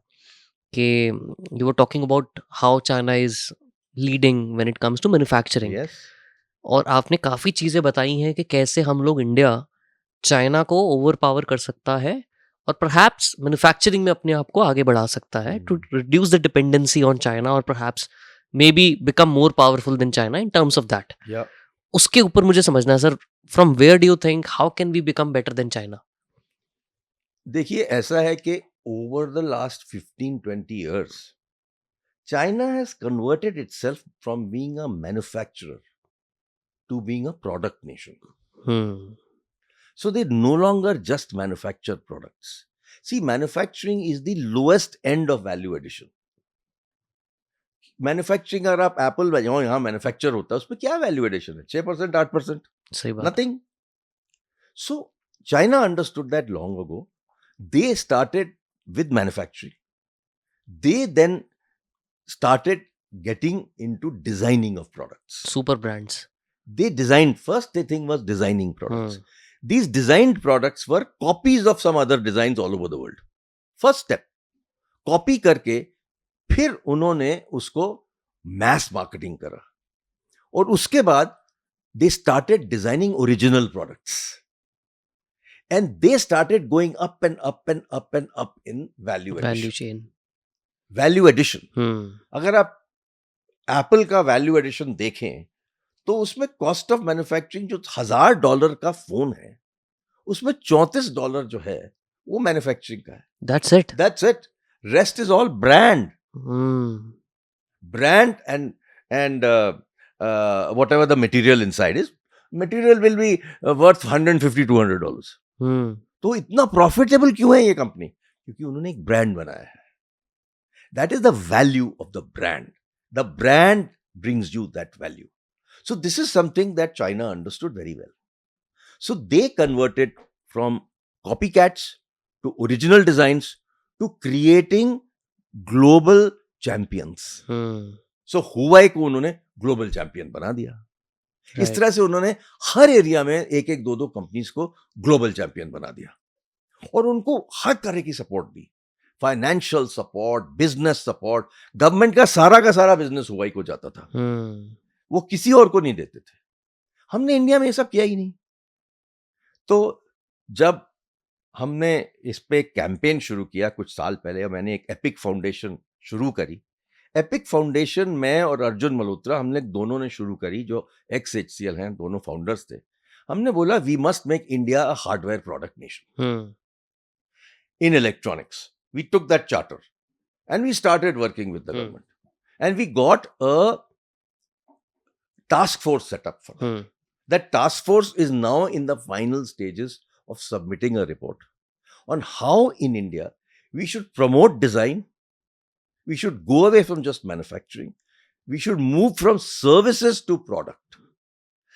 कि you were talking about how China is leading when it comes to manufacturing. और आपने काफ़ी चीज़ें बताई हैं कि कैसे हम लोग इंडिया चाइना को ओवर पावर कर सकता है और परहैप्स मैन्युफैक्चरिंग में अपने आप को आगे बढ़ा सकता है to reduce the dependency on China और perhaps may be become more powerful than China in terms of that. उसके ऊपर मुझे समझना है sir, from where do you think how can we become better than China? देखिए ऐसा है कि over the last 15-20 years China has converted itself from being a manufacturer to being a product nation. So they no longer just manufacture products. See, manufacturing is the lowest end of value addition. Manufacturing अगर आप Apple बजाओ, यहाँ manufacture होता है, उसमें क्या value addition है? 6%, 8%. सही बात. Nothing. So China understood that long ago. They started with manufacturing. They then started getting into designing of products. Super brands. They designed, first they think was designing products. These designed products were copies of some other designs all over the world. First step, copy करके फिर उन्होंने उसको mass marketing करा. और उसके बाद they started designing original products. And they started going up and up and up and up in value chain. Value addition. अगर आप एप्पल का वैल्यू एडिशन देखें तो उसमें कॉस्ट ऑफ मैन्युफैक्चरिंग जो $1000 का फोन है, उसमें $34 जो है वो मैन्युफैक्चरिंग का है. That's it. Rest is all brand. Brand and whatever the material inside is, material will be worth $150-200. तो इतना प्रॉफिटेबल क्यों है ये कंपनी? क्योंकि उन्होंने एक ब्रांड बनाया है. That is the value of the brand. The brand brings you that value. So this is something that China understood very well. So they converted from copycats to original designs to creating global champions. So Huawei को उन्होंने global champion बना दिया. इस तरह से उन्होंने हर area में एक एक दो कंपनीज को ग्लोबल चैंपियन बना दिया और उनको हर तरह की सपोर्ट दी. Financial support, business support. Government का सारा बिजनेस हुआई को जाता था. वो किसी और को नहीं देते थे. हमने इंडिया में ये सब किया ही नहीं. तो जब हमने इस पे कैंपेन शुरू किया कुछ साल पहले, मैंने एक एपिक फाउंडेशन शुरू करी. एपिक फाउंडेशन मैं और अर्जुन मल्होत्रा, हमने दोनों ने शुरू करी, जो XHCL हैं, दोनों फाउंडर्स थे. हमने बोला we must make India a hardware product nation in electronics. We took that charter and we started working with the government. And we got a task force set up for that. That task force is now in the final stages of submitting a report on how in India we should promote design. We should go away from just manufacturing. we should move from services to product.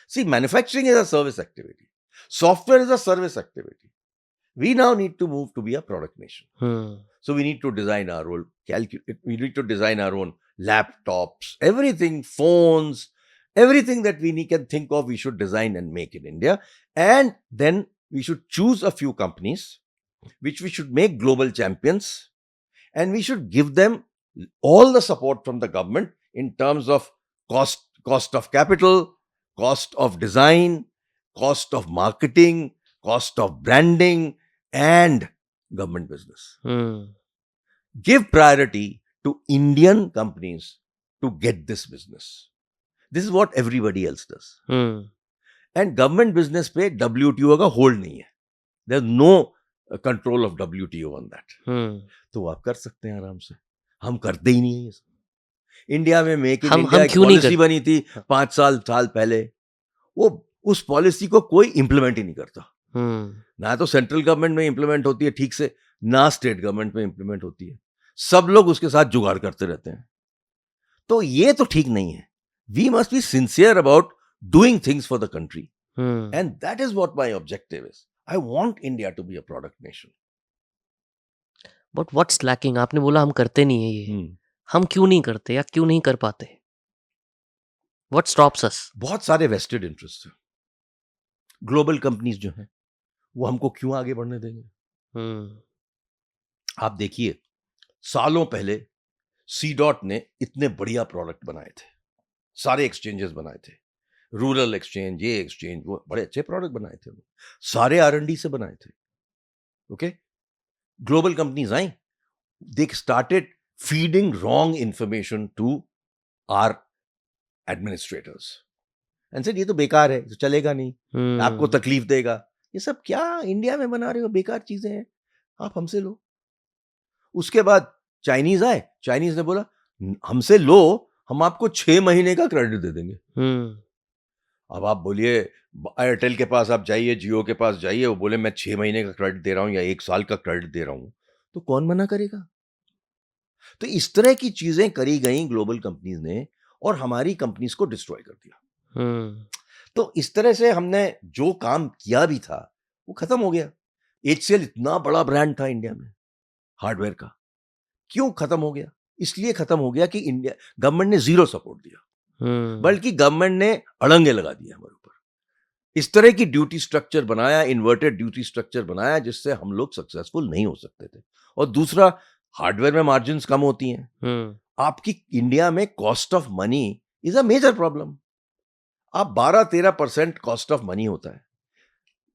See, manufacturing is a service activity. Software is a service activity. We now need to move to be a product nation. So we need to design our own we need to design our own laptops, everything, phones, everything that we can think of, we should design and make in India. And then we should choose a few companies which we should make global champions, and we should give them all the support from the government in terms of cost of capital, cost of design, cost of marketing, cost of branding, and government business. Give priority to Indian companies to get this business. This is what everybody else does. And government business पे WTO का hold नहीं है. There's no control of WTO on that. तो आप कर सकते हैं आराम से. हम करते ही नहीं है ये सब. इंडिया में मेक इन इंडिया एक पॉलिसी बनी थी 5 साल पहले. वो उस पॉलिसी को कोई इंप्लीमेंट ही नहीं करता. ना तो सेंट्रल गवर्नमेंट में इंप्लीमेंट होती है ठीक से, ना स्टेट गवर्नमेंट में इंप्लीमेंट होती है. सब लोग उसके साथ जुगाड़ करते रहते हैं. तो ये तो ठीक नहीं है. We must be sincere about doing things for the country. And that is what my objective is. I want India to be a product nation. But what's lacking? आपने बोला हम करते नहीं है ये. हम क्यों नहीं करते या क्यों नहीं कर पाते? What stops us? बहुत सारे vested interests हैं. ग्लोबल कंपनीज जो हैं वो हमको क्यों आगे बढ़ने देंगे? आप देखिए, सालों पहले C.DOT ने इतने बढ़िया प्रोडक्ट बनाए थे. सारे एक्सचेंजेस बनाए थे, रूरल एक्सचेंज, ये एक्सचेंज, वो बड़े अच्छे प्रोडक्ट बनाए थे. सारे R&D से बनाए थे. Okay, global companies I, they started feeding wrong information to our administrators and said ये तो बेकार है, तो चलेगा नहीं, आपको तकलीफ देगा. ये सब क्या इंडिया में बना रहे हो, बेकार चीजें हैं, आप हमसे लो. उसके बाद चाइनीज आए, चाइनीज ने बोला हमसे लो, हम आपको 6 महीने का क्रेडिट दे देंगे. अब आप बोलिए एयरटेल के पास आप जाइए, जियो के पास जाइए, वो बोले मैं 6 महीने का क्रेडिट दे रहा हूं या 1 साल का क्रेडिट दे रहा हूं, तो कौन मना करेगा? तो इस तरह की चीजें करी गई ग्लोबल कंपनीज ने और हमारी कंपनीज को डिस्ट्रॉय कर दिया. तो इस तरह से हमने जो काम किया भी था वो खत्म हो गया. HCL इतना बड़ा ब्रांड था इंडिया में हार्डवेयर का, क्यों खत्म हो गया? इसलिए खत्म हो गया कि इंडिया गवर्नमेंट ने जीरो सपोर्ट दिया, बल्कि गवर्नमेंट ने अड़ंगे लगा दिए हमारे ऊपर. इस तरह की ड्यूटी स्ट्रक्चर बनाया, इन्वर्टेड ड्यूटी स्ट्रक्चर बनाया, जिससे हम लोग सक्सेसफुल नहीं हो सकते थे. और दूसरा, हार्डवेयर में मार्जिन्स कम होती हैं. आपकी इंडिया में cost of money is a major problem. आप 12-13% कॉस्ट ऑफ मनी होता है.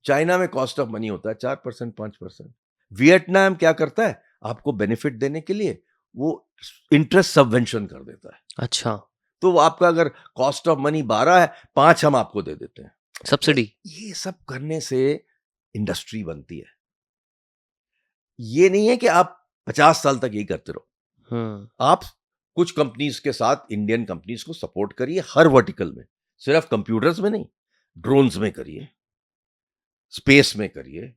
चाइना में कॉस्ट ऑफ मनी होता है 4%, 5%. वियतनाम क्या करता है, आपको बेनिफिट देने के लिए वो इंटरेस्ट सबवेंशन कर देता है. अच्छा, तो आपका अगर कॉस्ट ऑफ मनी 12 है, 5 हम आपको दे देते हैं सब्सिडी. ये सब करने से इंडस्ट्री बनती है. ये नहीं है कि आप 50 साल तक यही करते रहो. आप कुछ कंपनीज के साथ इंडियन कंपनीज को सपोर्ट करिए हर वर्टिकल में. सिर्फ कंप्यूटर्स में नहीं, ड्रोन्स में करिए, स्पेस में करिए,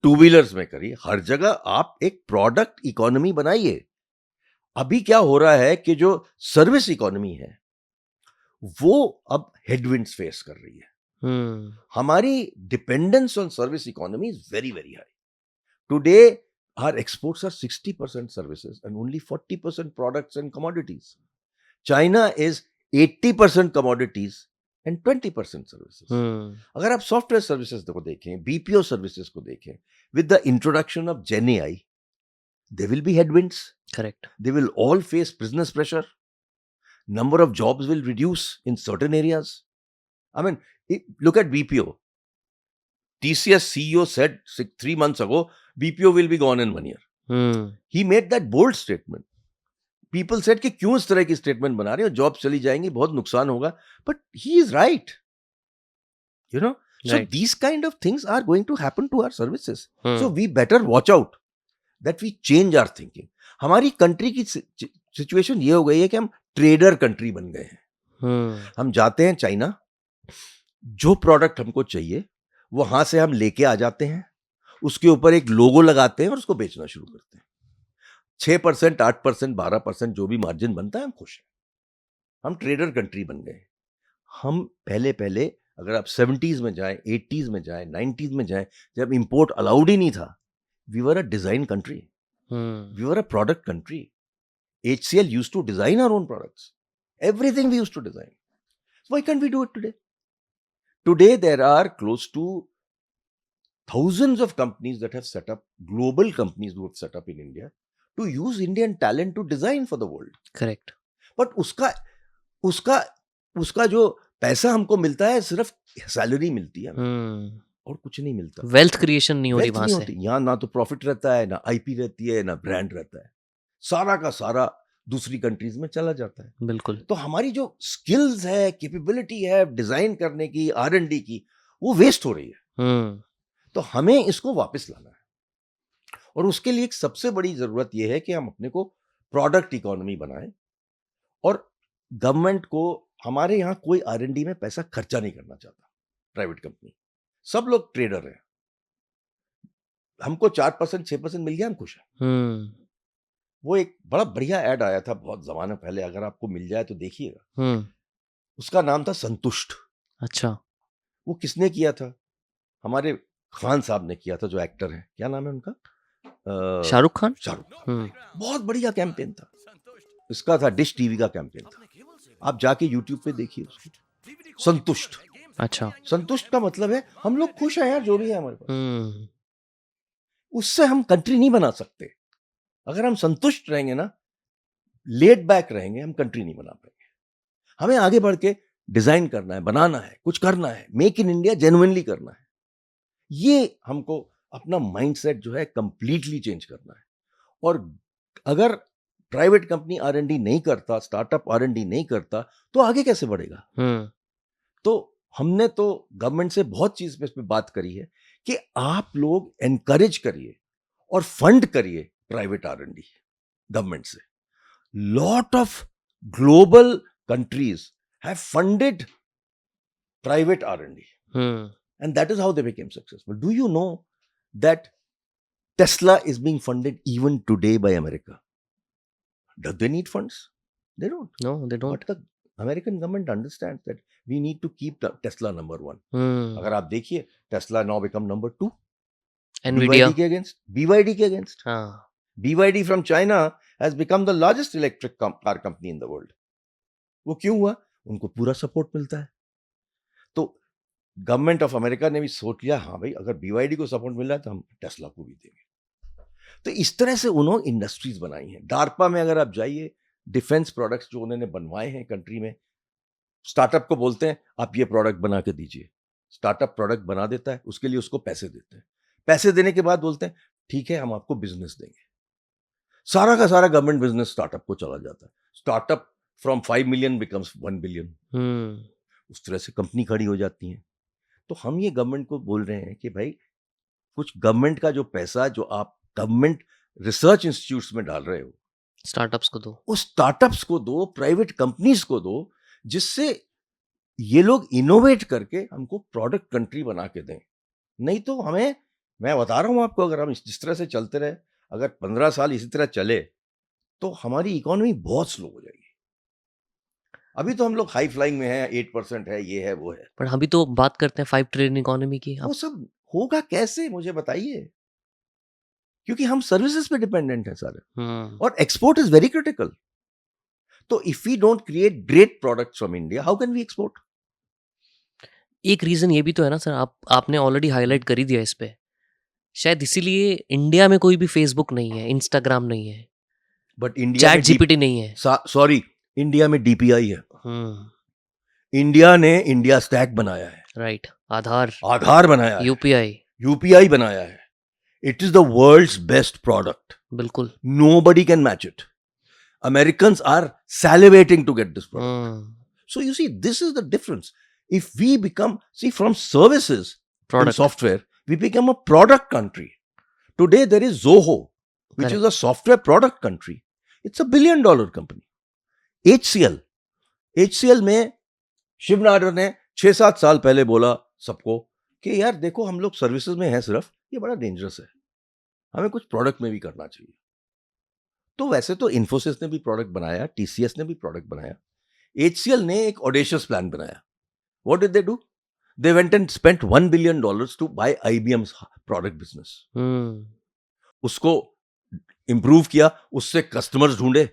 2 व्हीलर्स में करिए. हर जगह आप एक प्रोडक्ट इकोनॉमी बनाइए. अभी क्या हो रहा है कि जो सर्विस इकोनॉमी है वो अब हेडविंड्स फेस कर रही है. हमारी dependence on service economy is very very high. Today our exports are 60% services and only 40% products and commodities. China is 80% commodities and 20% services. अगर आप सॉफ्टवेयर सर्विसेज को देखें, BPO सर्विसेज को देखें, with the introduction of Gen AI, there will be headwinds. Correct. They will all face business pressure. Number of jobs will reduce in certain areas. I mean, look at BPO. TCS CEO said 3 months ago, BPO will be gone in 1 year. He made that bold statement. People said कि क्यों इस तरह की statement बना रहे हो, job चली जाएंगी, बहुत नुकसान होगा. But he is right. You know? So Right. these kind of things are going to happen to our services. So we better watch out that we change our thinking. हमारी country की situation ये हो गई है कि हम trader country बन गए हैं. हम जाते हैं चाइना, जो प्रोडक्ट हमको चाहिए वहां से हम लेके आ जाते हैं, उसके ऊपर एक लोगो लगाते हैं और उसको बेचना शुरू करते हैं. 6%, 8%, 12% जो भी मार्जिन बनता है, हम खुश हैं. हम ट्रेडर कंट्री बन गए। हम पहले पहले अगर आप 70s में जाएं, 80s में जाएं, 90s में जाएं, जब इंपोर्ट अलाउड ही नहीं था, we were a design country, we were a product country. HCL used to design our own products. Everything we used to design. So why can't we do it today? Today there are close to thousands of companies that have set up, global companies who have set up in India to use Indian talent to design for the world. Correct. But उसका जो पैसा हमको मिलता है सिर्फ salary मिलती है और कुछ नहीं मिलता। वेल्थ क्रिएशन नहीं हो रही Wealth वहां नहीं से। होती। यहाँ ना तो प्रॉफिट रहता है, ना IP रहती है, ना ब्रांड रहता है। सारा का सारा दूसरी कंट्रीज में चला जाता है। बिल्कुल। तो हमारी जो स्किल्स है, कैपेबिलिटी है डिजाइन करने की, R&D की, वो वेस्ट हो रही है। तो हमें इसको वापस लाना है और उसके लिए एक सबसे बड़ी जरूरत यह है कि हम अपने को प्रोडक्ट इकोनॉमी बनाएं और गवर्नमेंट को, हमारे यहाँ कोई R&D में पैसा खर्चा नहीं करना चाहता। प्राइवेट कंपनी सब लोग ट्रेडर हैं, हमको 4% 6% मिल गया, हम खुश हैं। वो एक बड़ा बढ़िया ऐड आया था बहुत जमाना पहले, अगर आपको मिल जाए तो देखिएगा। उसका नाम था संतुष्ट। अच्छा। वो किसने किया था? हमारे खान साहब ने किया था, जो एक्टर है, क्या नाम है उनका? शाहरुख खान। बहुत बढ़िया कैंपेन था इसका, था डिश टीवी का कैंपेन था। आप जाके यूट्यूब पे देखिए उसको, संतुष्ट। अच्छा। संतुष्ट का मतलब है हम लोग खुश हैं यार, जो भी है हमारे पास। उससे हम कंट्री नहीं बना सकते। अगर हम संतुष्ट रहेंगे ना, लेट बैक रहेंगे, हम कंट्री नहीं बना पाएंगे। हमें आगे बढ़ के डिजाइन करना है, बनाना है, कुछ करना है, मेक इन इंडिया जेन्युइनली करना है। ये हमको अपना माइंडसेट जो है कंप्लीटली चेंज करना है। और अगर प्राइवेट कंपनी R&D नहीं करता, स्टार्टअप R&D नहीं करता, तो आगे कैसे बढ़ेगा? तो हमने तो गवर्नमेंट से बहुत चीज पे बात करी है कि आप लोग एनकरेज करिए और फंड करिए प्राइवेट R&D गवर्नमेंट से। Lot of global countries have funded private R&D and that is how they became successful. Do you know that Tesla is being funded even today by America? Do they need funds? They don't. No, they don't. But the American government understands that we need to keep Tesla number one. अगर आप देखिए, Tesla now become number 2. Nvidia BYD के against. BYD के against. BYD from China has become the largest electric car company in the world. वो क्यों हुआ? उनको पूरा सपोर्ट मिलता है। तो गवर्नमेंट ऑफ अमेरिका ने भी सोच लिया, हाँ भाई, अगर BYD को सपोर्ट मिल रहा है तो हम टेस्ला को भी देंगे। तो इस तरह से उन्होंने इंडस्ट्रीज बनाई हैं। डार्पा में अगर आप जाइए, डिफेंस प्रोडक्ट्स जो उन्होंने बनवाए हैं कंट्री में, स्टार्टअप को बोलते हैं आप ये प्रोडक्ट बना के दीजिए, स्टार्टअप प्रोडक्ट बना देता है, उसके लिए उसको पैसे देते हैं। पैसे देने के बाद बोलते हैं ठीक है हम आपको बिजनेस देंगे। सारा का सारा गवर्नमेंट बिजनेस स्टार्टअप को चला जाता है। Startup from 5 million becomes 1 billion. उस तरह से कंपनी खड़ी हो जाती है। तो हम ये गवर्नमेंट को बोल रहे हैं कि भाई, कुछ गवर्नमेंट का जो पैसा जो आप गवर्नमेंट रिसर्च इंस्टीट्यूट्स में डाल रहे हो, स्टार्टअप्स को दो, उस स्टार्टअप्स को दो, प्राइवेट कंपनीज को दो, जिससे ये लोग इनोवेट करके हमको प्रोडक्ट कंट्री बना के दें। नहीं तो हमें, मैं बता रहा हूं आपको, अगर हम जिस तरह से चलते रहे, अगर 15 साल इसी तरह चले, तो हमारी इकोनॉमी बहुत स्लो हो जाएगी। अभी तो हम लोग हाई फ्लाइंग में हैं, 8% है, ये है, वो है। पर अभी तो बात करते हैं 5 ट्रिलियन इकोनॉमी की। वो सब होगा कैसे, मुझे बताइए, क्योंकि हम सर्विसेज पे डिपेंडेंट हैं सारे, और एक्सपोर्ट इज वेरी क्रिटिकल। तो if we don't create great products from India, how can we export? एक रीजन ये भी तो है ना सर, आपने ऑलरेडी हाईलाइट कर ही दिया इस पे, शायद इसीलिए इंडिया में कोई भी फेसबुक नहीं है, इंस्टाग्राम नहीं है, बट इंडिया चैट जीपीटी नहीं है। सॉरी, इंडिया में DPI है। इंडिया ने इंडिया स्टैक बनाया है, राइट, आधार बनाया है, UPI बनाया है। It is the world's best product. बिल्कुल, nobody can match it. Americans are salivating to get this product. So you see, this is the difference. If we become, from services and software, we become a product country. Today there is Zoho, which is a software product country. It's $1 billion company. HCL में शिव नाडर ने 6-7 साल पहले बोला सबको कि यार देखो, हम लोग सर्विसेज में हैं सिर्फ, ये बड़ा डेंजरस है, हमें कुछ प्रोडक्ट में भी करना चाहिए। तो वैसे तो इन्फोसिस ने भी प्रोडक्ट बनाया, TCS ने भी प्रोडक्ट बनाया। HCL ने एक ऑडेशियस प्लान बनाया. What did they do? They went and spent $1 billion to buy IBM's product business. उसको improve किया, उससे customers ढूंढे,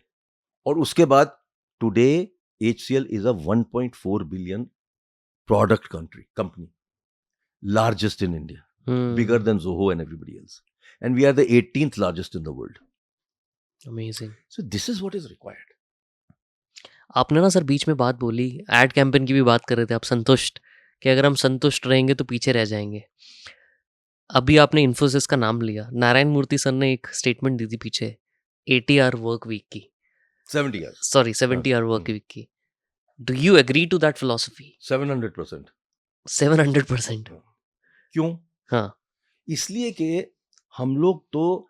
और उसके बाद today HCL is a 1.4 billion product company, largest in India, bigger than Zoho and everybody else, and we are the 18th largest in the world. Amazing. So this is what is required. आपने ना sir बीच में बात बोली, ad campaign की भी बात कर रहे थे आप, संतुष्ट, कि अगर हम संतुष्ट रहेंगे तो पीछे रह जाएंगे. अभी आपने इन्फोसिस का नाम लिया. नारायण मूर्ति सर ने एक स्टेटमेंट दी थी पीछे 80 आवर वर्क वीक की, 70 years. Sorry 70 hour work week की. Do you agree to that philosophy? 700%. 700%. क्यों? हाँ. इसलिए कि हम लोग तो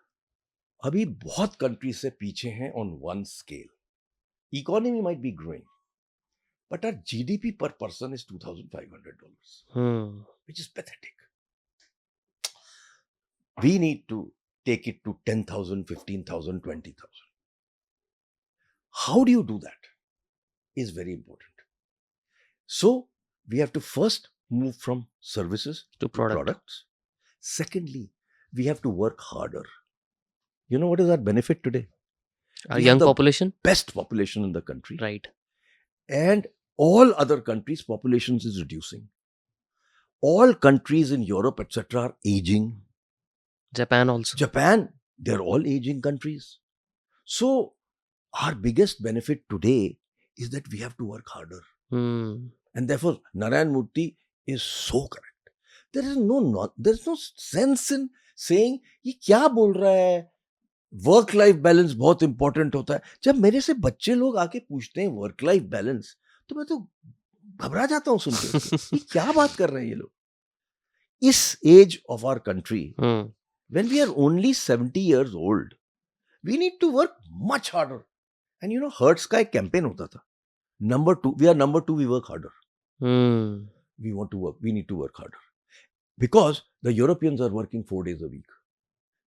अभी बहुत कंट्री से पीछे हैं on one scale. Economy might be growing, but our GDP per person is $2,500, which is pathetic. We need to take it to 10,000, 15,000, 20,000. How do you do that? Is very important. So we have to first move from services To products. Secondly, we have to work harder. You know what is our benefit today? Our We young have the population? best population in the country. Right. And all other countries' populations is reducing. All countries in Europe, etc., are aging. Japan also. Japan, they're all aging countries. So our biggest benefit today is that we have to work harder. And therefore, Narayan Murthy is so correct. There is no sense in saying, ये क्या बोल रहा है, work life balance बहुत important होता है. जब मेरे से बच्चे लोग आके पूछते हैं वर्क लाइफ बैलेंस, तो मैं तो घबरा जाता हूं सुन के. ये क्या बात कर रहे हैं ये लोग. इस age of our country, when we are only 70 years old, we need to work much harder. And you know, Hertz का एक कैंपेन होता था, number 2, we are number 2, we work harder. We want to work, we need to work harder, because the Europeans are working 4 days a week.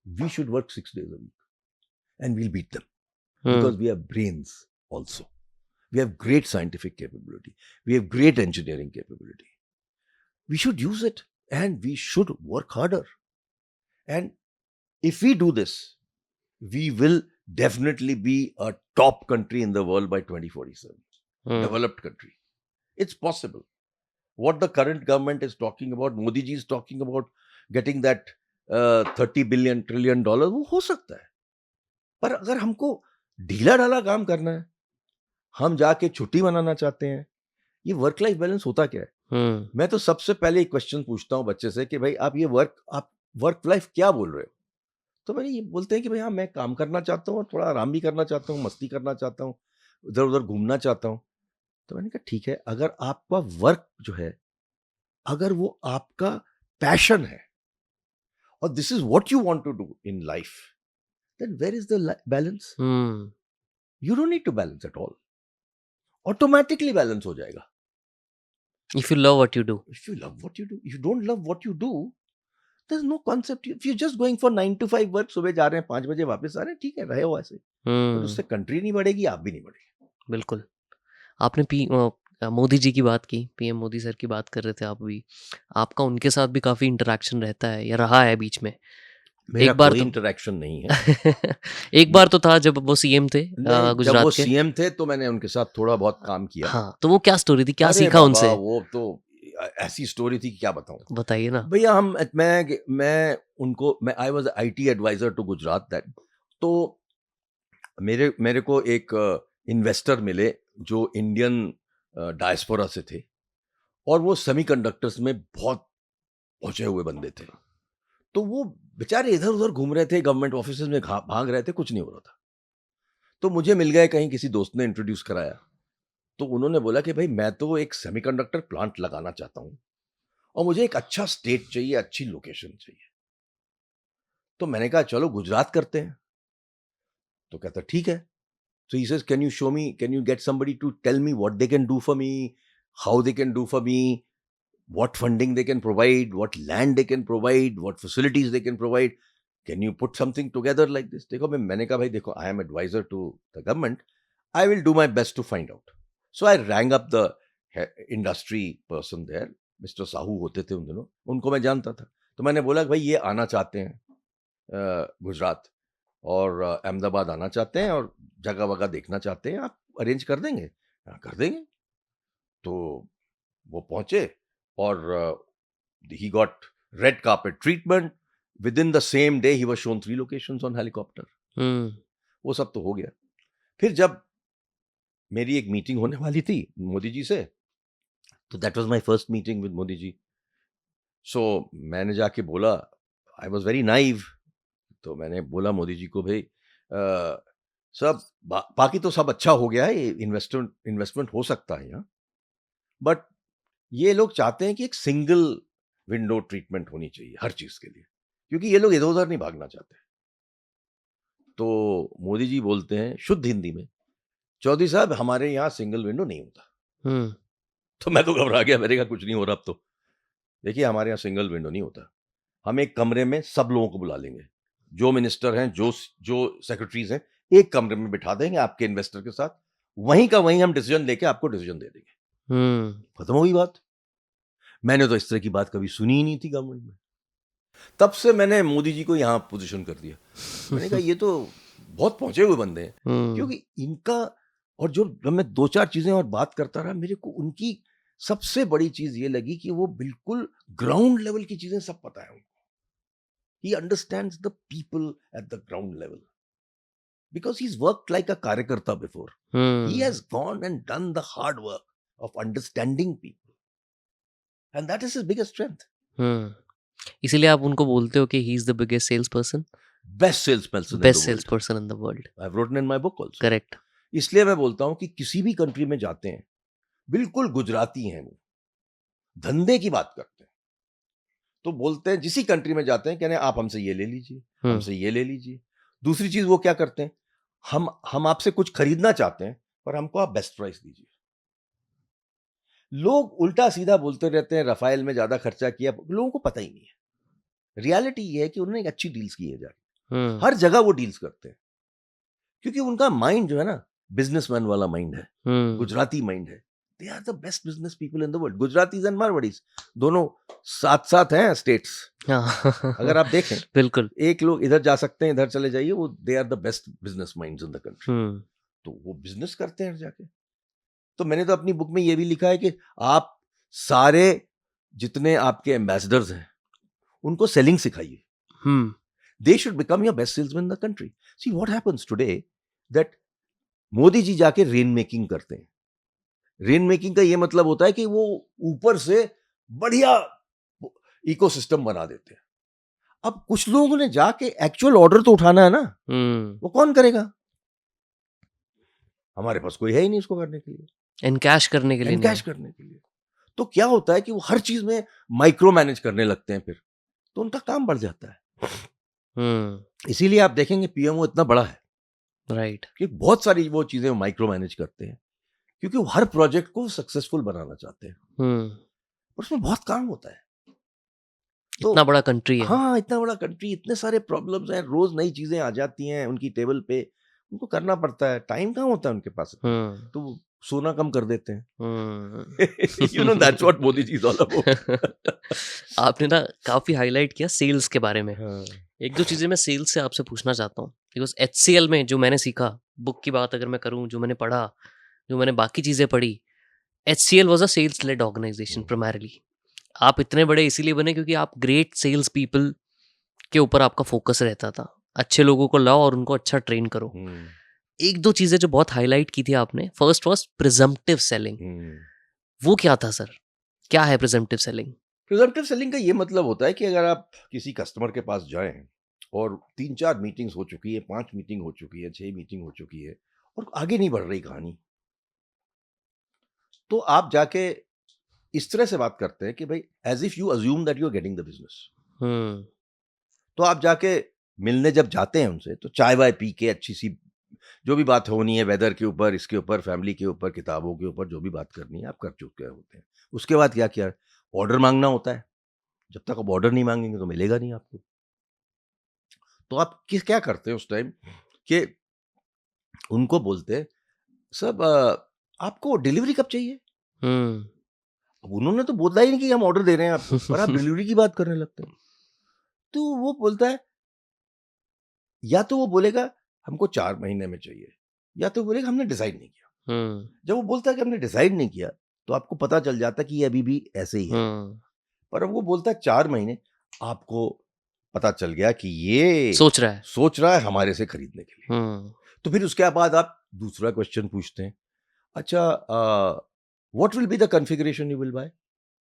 We should work 6 days a week, and we'll beat them, because we have brains also. We have great scientific capability. We have great engineering capability. We should use it, and we should work harder. And if we do this, we will definitely be a top country in the world by 2047. Developed country. It's possible. What the current government is talking about, Modi ji is talking about getting that $30 billion trillion, वो हो सकता है. पर अगर हमको ढीला ढाला काम करना है, हम जाके छुट्टी मनाना चाहते हैं, ये वर्क लाइफ बैलेंस होता क्या है? मैं तो सबसे पहले एक क्वेश्चन पूछता हूँ बच्चे से कि भाई आप वर्क लाइफ क्या बोल रहे हो? तो मैंने ये बोलते हैं कि भाई हाँ, मैं काम करना चाहता हूँ, थोड़ा आराम भी करना चाहता हूँ, मस्ती करना चाहता हूँ, इधर उधर घूमना चाहता हूँ. तो मैंने कहा ठीक है, अगर आपका वर्क जो है, अगर वो आपका पैशन है, और this is what you want to do in life, then where is the balance? You don't need to balance at all. Automatically balance हो जाएगा. If you love what you do. If you love what you do. If you don't love what you do, there's no concept. If you're just going for 9 to 5 work, सुबह जा रहे हैं 5 बजे वापस आ रहे हैं, ठीक है, रहे हो ऐसे, पर उससे कंट्री नहीं बढ़ेगी, आप भी नहीं बढ़ेगी. बिल्कुल. आपने मोदी जी की बात की, पीएम मोदी सर की बात कर रहे थे आप भी. आपका उनके साथ भी काफ़ी इंटरेक्शन रहता है या रहा है बीच में? मेरा एक बार कोई तो इंटरेक्शन नहीं है. एक बार तो था जब वो सीएम थे जब गुजरात वो के. सीएम थे तो मैंने उनके साथ थोड़ा बहुत काम किया. हाँ, तो वो क्या स्टोरी थी, क्या अरे सीखा बाबा, उनसे? वो तो ऐसी स्टोरी थी कि क्या बताऊं. बताइए ना. भैया मैं I was IT advisor to Gujarat that. तो मेरे को एक इन्वेस्टर मिले जो इंडियन डायस्पोरा से थे, और वो सेमीकंडक्टर्स में बहुत पहुंचे हुए बंदे थे. तो वो बेचारे इधर उधर घूम रहे थे, गवर्नमेंट ऑफिसेज में भाग रहे थे, कुछ नहीं हो रहा था. तो मुझे मिल गए, कहीं किसी दोस्त ने इंट्रोड्यूस कराया. तो उन्होंने बोला कि भाई मैं तो एक सेमीकंडक्टर प्लांट लगाना चाहता हूं, और मुझे एक अच्छा स्टेट चाहिए, अच्छी लोकेशन चाहिए. तो मैंने कहा चलो गुजरात करते हैं. तो कहता ठीक है. So he says, can you get somebody to tell me what they can do for me, how they can do for me, what funding they can provide, what land they can provide, what facilities they can provide. Can you put something together like this? देखो, मैंने कहा भाई देखो, I am advisor to the government. I will do my best to find out. So I rang up the industry person there, mister Sahu होते थे उन दिनों, उनको मैं जानता था। तो मैंने बोला कि भाई ये आना चाहते हैं गुजरात और अहमदाबाद आना चाहते हैं और जगह वगह देखना चाहते हैं, आप अरेंज कर देंगे? हाँ, कर देंगे। तो वो पहुंचे और he got red carpet treatment. Within the same day he was shown 3 locations on helicopter. वो सब तो हो गया। फिर जब मेरी एक मीटिंग होने वाली थी मोदी जी से, तो that was my first meeting with Modi ji. So मैंने जाके बोला, आई वाज वेरी नाइव, तो मैंने बोला मोदी जी को, भाई सब बाकी तो सब अच्छा हो गया है, इन्वेस्टमेंट हो सकता है यहाँ, बट ये लोग चाहते हैं कि एक सिंगल विंडो ट्रीटमेंट होनी चाहिए हर चीज के लिए, क्योंकि ये लोग इधर उधर नहीं भागना चाहते। तो मोदी जी बोलते हैं शुद्ध हिंदी में, चौधरी साहब हमारे यहाँ सिंगल विंडो नहीं होता। तो मैं तो घबरा गया, मैंने कहा कुछ नहीं हो रहा अब तो। देखिए हमारे यहाँ सिंगल विंडो नहीं होता, हम एक कमरे में सब लोगों को बुला लेंगे, जो मिनिस्टर हैं, जो सेक्रेटरीज हैं, एक कमरे में बिठा देंगे आपके इन्वेस्टर के साथ, वहीं का वहीं हम डिसीजन लेके आपको डिसीजन दे देंगे। खत्म हो गई बात। मैंने तो इस तरह की बात कभी सुनी ही नहीं थी गवर्नमेंट में। तब से मैंने मोदी जी को यहाँ पोजीशन कर दिया। मैंने कहा ये तो बहुत पहुंचे हुए बंदे हैं, क्योंकि इनका, और जो जब मैं 2-4 चीजें और बात करता रहा, मेरे को उनकी सबसे बड़ी चीज ये लगी कि वो बिल्कुल ग्राउंड लेवल की चीजें सब पता है उनको। He understands the people at the ground level because he's worked like a कार्यकर्ता before. He has gone and done the hard work of understanding people, and that is his biggest strength. इसीलिए आप उनको बोलते हो कि he is the biggest sales person, best sales person, best sales person in the world. I have written in my book also. Correct. इसलिए मैं बोलता हूं कि किसी भी कंट्री में जाते हैं, बिल्कुल गुजराती हैं वो, धंधे की बात करते हैं, तो बोलते हैं, जिसी कंट्री में जाते हैं कहने आप हमसे ये ले लीजिए, हमसे ये ले लीजिए। दूसरी चीज वो क्या करते हैं, हम आपसे कुछ खरीदना चाहते हैं पर हमको आप बेस्ट प्राइस दीजिए। लोग उल्टा सीधा बोलते रहते हैं, रफाइल में ज्यादा खर्चा किया, लोगों को पता ही नहीं है। रियलिटी ये है कि उन्होंने एक अच्छी डील्स की है जाके, हर जगह वो डील्स करते हैं, क्योंकि उनका माइंड जो है ना, बिजनेसमैन वाला माइंड है, गुजराती माइंड है। They are the best business people in the world. Gujaratis and Marwaris दोनों साथ साथ हैं स्टेट्स। अगर आप देखें, बिल्कुल, एक लोग इधर जा सकते हैं, इधर चले जाइए, वो they are the best business minds in the country. तो वो बिजनेस करते हैं जाके। तो मैंने तो अपनी बुक में ये भी लिखा है कि आप सारे जितने आपके एम्बेसडर्स हैं उनको सेलिंग सिखाइए। They should become your best salesman in the country. See what happens today, that Modi ji जाके रेन मेकिंग करते हैं। रेन मेकिंग का ये मतलब होता है कि वो ऊपर से बढ़िया इकोसिस्टम बना देते हैं। अब कुछ लोगों ने जाके एक्चुअल ऑर्डर तो उठाना है ना, वो कौन करेगा? हमारे पास कोई है ही नहीं इसको करने के लिए, एनकैश करने के लिए, एनकैश करने के लिए। तो क्या होता है कि वो हर चीज में माइक्रो मैनेज करने लगते हैं, फिर तो उनका काम बढ़ जाता है। इसीलिए आप देखेंगे पीएमओ इतना बड़ा है, राइट, कि बहुत सारी वो चीजें माइक्रो मैनेज करते हैं, क्योंकि वो हर प्रोजेक्ट को सक्सेसफुल बनाना चाहते हैं, और उसमें बहुत काम होता है। तो इतना बड़ा कंट्री है। हाँ, इतना बड़ा कंट्री, इतने सारे प्रॉब्लम्स हैं, रोज नई चीजें आ जाती हैं उनकी टेबल पे, उनको करना पड़ता है, टाइम कहाँ होता है उनके पास, तो सोना कम कर देते हैं। You know, that's what Modi ji is all about. आपने ना काफी हाईलाइट किया सेल्स के बारे में। एक दो चीजें मैं सेल्स से आपसे पूछना चाहता हूँ, बिकॉज HCL में जो मैंने सीखा, बुक की बात अगर मैं करूँ, जो मैंने पढ़ा, जो मैंने बाकी चीजें पढ़ी, HCL was a sales led organisation primarily. आप इतने बड़े इसीलिए बने क्योंकि आप ग्रेट सेल्स पीपल के ऊपर आपका फोकस रहता था। अच्छे लोगों को लाओ और उनको अच्छा ट्रेन करो। एक दो चीजें जो बहुत हाईलाइट की थी आपने, फर्स्ट वाज प्रिजम्पटिव सेलिंग। वो क्या था सर, क्या है प्रिजम्पटिव सेलिंग? प्रिजम्पटिव सेलिंग का ये मतलब होता है कि अगर आप किसी कस्टमर के पास जाएं और 3-4 मीटिंग्स हो चुकी है, 5 मीटिंग हो चुकी है, 6 मीटिंग हो चुकी है, और आगे नहीं बढ़ रही कहानी, तो आप जाके इस तरह से बात करते हैं कि भाई as if you assume that you are getting the business. तो आप जाके मिलने जब जाते हैं उनसे, तो चाय वाय पी के अच्छी सी जो भी बात होनी है, वेदर के ऊपर, इसके ऊपर, फैमिली के ऊपर, किताबों के ऊपर, जो भी बात करनी है आप कर चुके होते हैं। उसके बाद क्या किया, ऑर्डर मांगना होता है। जब तक आप ऑर्डर नहीं मांगेंगे तो मिलेगा नहीं आपको। तो आप क्या करते हैं उस टाइम कि उनको बोलते हैं, सब आपको डिलीवरी कब चाहिए? हम्म अब उन्होंने तो बोला ही नहीं कि हम ऑर्डर दे रहे हैं आपको, पर आप डिलीवरी की बात करने लगते हैं। तो वो बोलता है, या तो वो बोलेगा हमको 4 महीने में चाहिए, या तो बोलेगा हमने डिसाइड नहीं किया। हम्म जब वो बोलता है कि हमने डिसाइड नहीं किया, तो आपको पता चल जाता है कि ये अभी भी ऐसे ही है। हम्म पर अब वो बोलता है 4 महीने, आपको पता चल गया कि ये सोच रहा है। सोच रहा है हमारे से खरीदने के लिए। तो फिर उसके बाद आप दूसरा क्वेश्चन पूछते हैं, अच्छा what will be the configuration you will buy?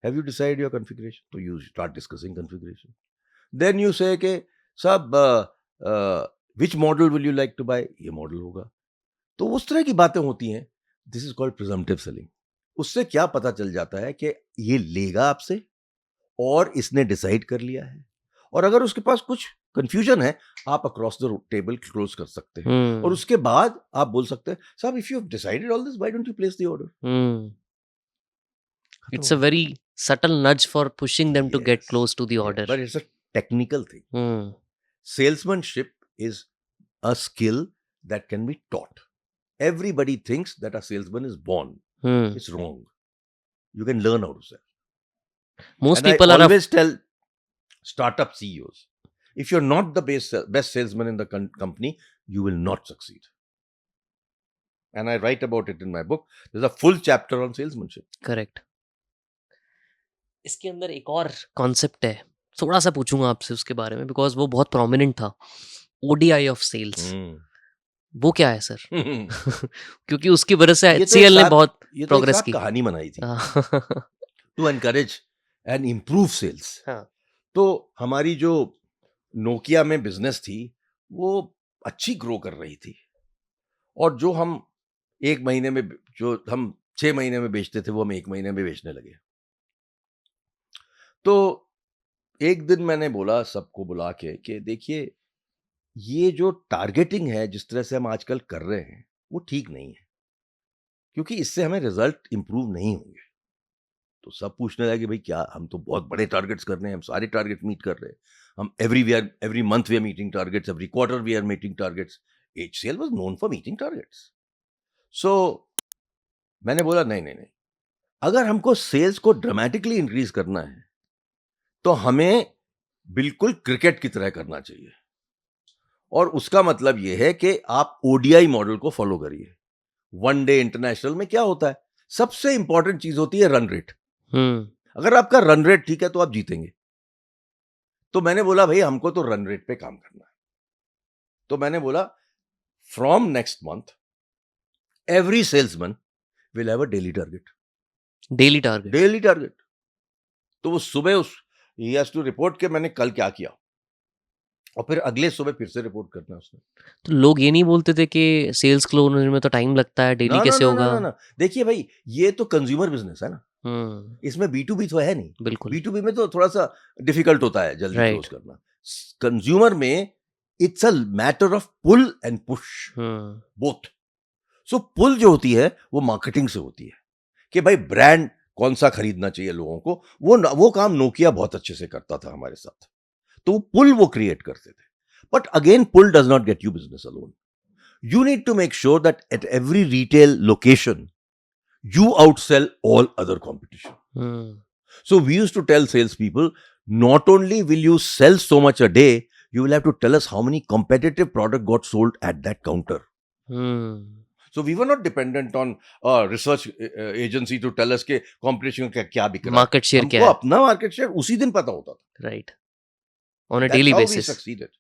Have you decide your configuration? तो you start discussing configuration. Then you say कि साहब which model will you like to buy? ये मॉडल होगा। तो उस तरह की बातें होती हैं। This is called presumptive selling. उससे क्या पता चल जाता है कि ये लेगा आपसे और इसने डिसाइड कर लिया है, और अगर उसके पास कुछ कंफ्यूजन है, आप अक्रॉस द टेबल क्लोज कर सकते हैं, और उसके बाद आप बोल सकते हैं साहब if you have decided all this why don't you place the order? It's a very subtle nudge for pushing them to get Yes. close to the Yeah, order. but it's a technical thing. Salesmanship is a skill that can be taught. Everybody thinks that a salesman is born. It's wrong. You can learn how to sell. Most And people I are always tell startup CEOs, if you're not the best salesman in the company, you will not succeed. And I write about it in my book. There's a full chapter on salesmanship. Correct. इसके अंदर एक और concept है, थोड़ा सा पूछूंगा आपसे उसके बारे में, बिकॉज वो बहुत प्रोमिनेंट था, ODI ऑफ सेल्स। वो क्या है सर? क्योंकि उसकी वजह से HCL ने बहुत प्रोग्रेस की। कहानी बनाई थी to encourage and improve sales. तो हमारी जो नोकिया में बिजनेस थी वो अच्छी ग्रो कर रही थी, और जो हम 1 महीने में, जो हम 6 महीने में बेचते थे, वो हम 1 महीने में बेचने लगे। तो एक दिन मैंने बोला सबको बुला के कि देखिए, ये जो टारगेटिंग है जिस तरह से हम आजकल कर रहे हैं वो ठीक नहीं है, क्योंकि इससे हमें रिजल्ट इंप्रूव नहीं होंगे। तो सब पूछने लगे भाई क्या, हम तो बहुत बड़े टारगेट्स कर रहे हैं, हम सारे टारगेट मीट कर रहे हैं, हम every month we are meeting targets, every quarter we are meeting targets. HCL was known for meeting targets. So मैंने बोला नहीं नहीं नहीं, अगर हमको सेल्स को ड्रामेटिकली इंक्रीज करना है तो हमें बिल्कुल क्रिकेट की तरह करना चाहिए, और उसका मतलब यह है कि आप ODI मॉडल को फॉलो करिए। वन डे इंटरनेशनल में क्या होता है, सबसे इंपॉर्टेंट चीज होती है रन रेट। अगर आपका रन रेट ठीक है तो आप जीतेंगे। तो मैंने बोला भाई हमको तो रन रेट पे काम करना है। तो मैंने बोला from next month every salesman will have a daily target. Daily target. तो वो सुबह ही हैज टू रिपोर्ट के मैंने कल क्या किया, और फिर अगले सुबह फिर से रिपोर्ट करना उसने। तो लोग ये नहीं बोलते थे कि सेल्स क्लोज होने में तो टाइम लगता है, डेली कैसे होगा? ना। देखिए भाई, ये तो कंज्यूमर बिजनेस है ना, इसमें B2B तो है नहीं। बिल्कुल। B2B में तो थोड़ा सा डिफिकल्ट होता है जल्दी क्लोज करना। कंज्यूमर में it's a matter of pull and push, both. So pull जो होती है वो मार्केटिंग से होती है कि भाई ब्रांड कौन सा खरीदना चाहिए लोगों को, वो काम नोकिया बहुत अच्छे से करता था हमारे साथ। तो पुल वो क्रिएट करते थे। But again, pull does not get you business alone. You need to make sure that at every retail location, you outsell all other competition. So we used to tell salespeople, not only will you sell so much a day, you will have to tell us how many competitive product got sold at that counter. So we were not dependent on research agency to tell us के competition का क्या बिक रहा है। Market share क्या हमको है, अपना मार्केट शेयर उसी दिन पता होता था। Right, on a That's daily how we basis. succeeded.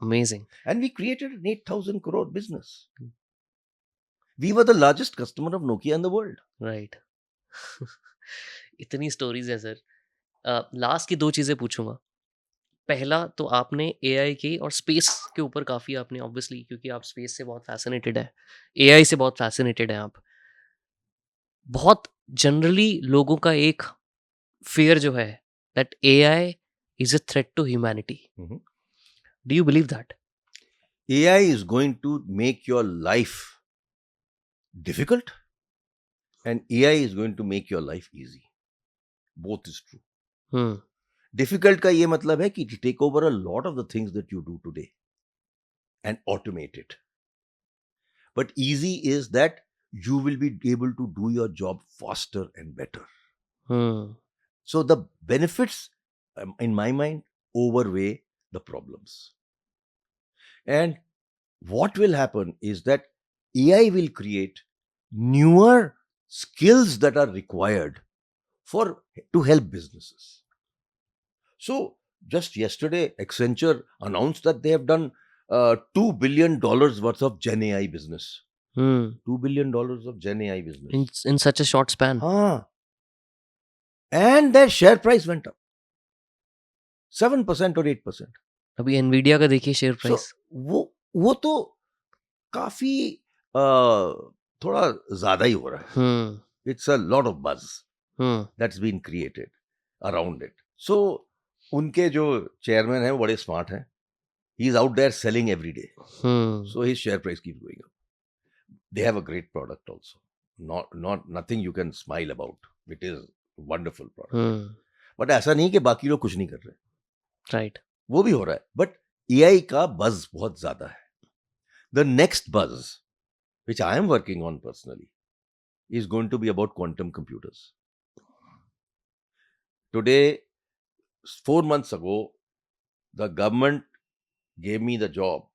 Amazing. And we created an 8,000 crore business. We were the largest customer of Nokia in the world. Right. इतनी स्टोरीज है सर। लास्ट की 2 चीज़ें पूछूंगा। पहला तो आपने AI की और स्पेस के ऊपर काफ़ी आपने, ऑब्वियसली क्योंकि आप स्पेस से बहुत फैसिनेटेड है, AI से बहुत फैसिनेटेड है आप। बहुत जनरली लोगों का एक फियर जो है that AI is a threat to humanity. Do you believe that? AI is going to make your life difficult, and AI is going to make your life easy. Both is true. Difficult का ये मतलब है कि to take over a lot of the things that you do today and automate it. But easy is that you will be able to do your job faster and better. Hmm. So the benefits, in my mind, overweigh the problems. And what will happen is that AI will create newer skills that are required to help businesses. So just yesterday, Accenture announced that they have done $2 billion worth of Gen AI business. Hmm. $2 billion of Gen AI business. In such a short span. And their share price went up 7% or 8%. अभी Nvidia का देखिए share So price. वो तो काफी थोड़ा ज्यादा ही हो रहा है. It's a lot of buzz that's been created around it. So उनके जो चेयरमैन हैं वो बड़े स्मार्ट हैं. He is out there selling every day. So his share price keeps going up. They have a great product also. Nothing you can smile about. It is a wonderful product. But ऐसा नहीं कि बाकी लोग कुछ नहीं कर रहे. Right. वो भी हो रहा है. But AI का buzz बहुत ज्यादा है. The next buzz, which I am working on personally, is going to be about quantum computers. Today, 4 months ago, the government gave me the job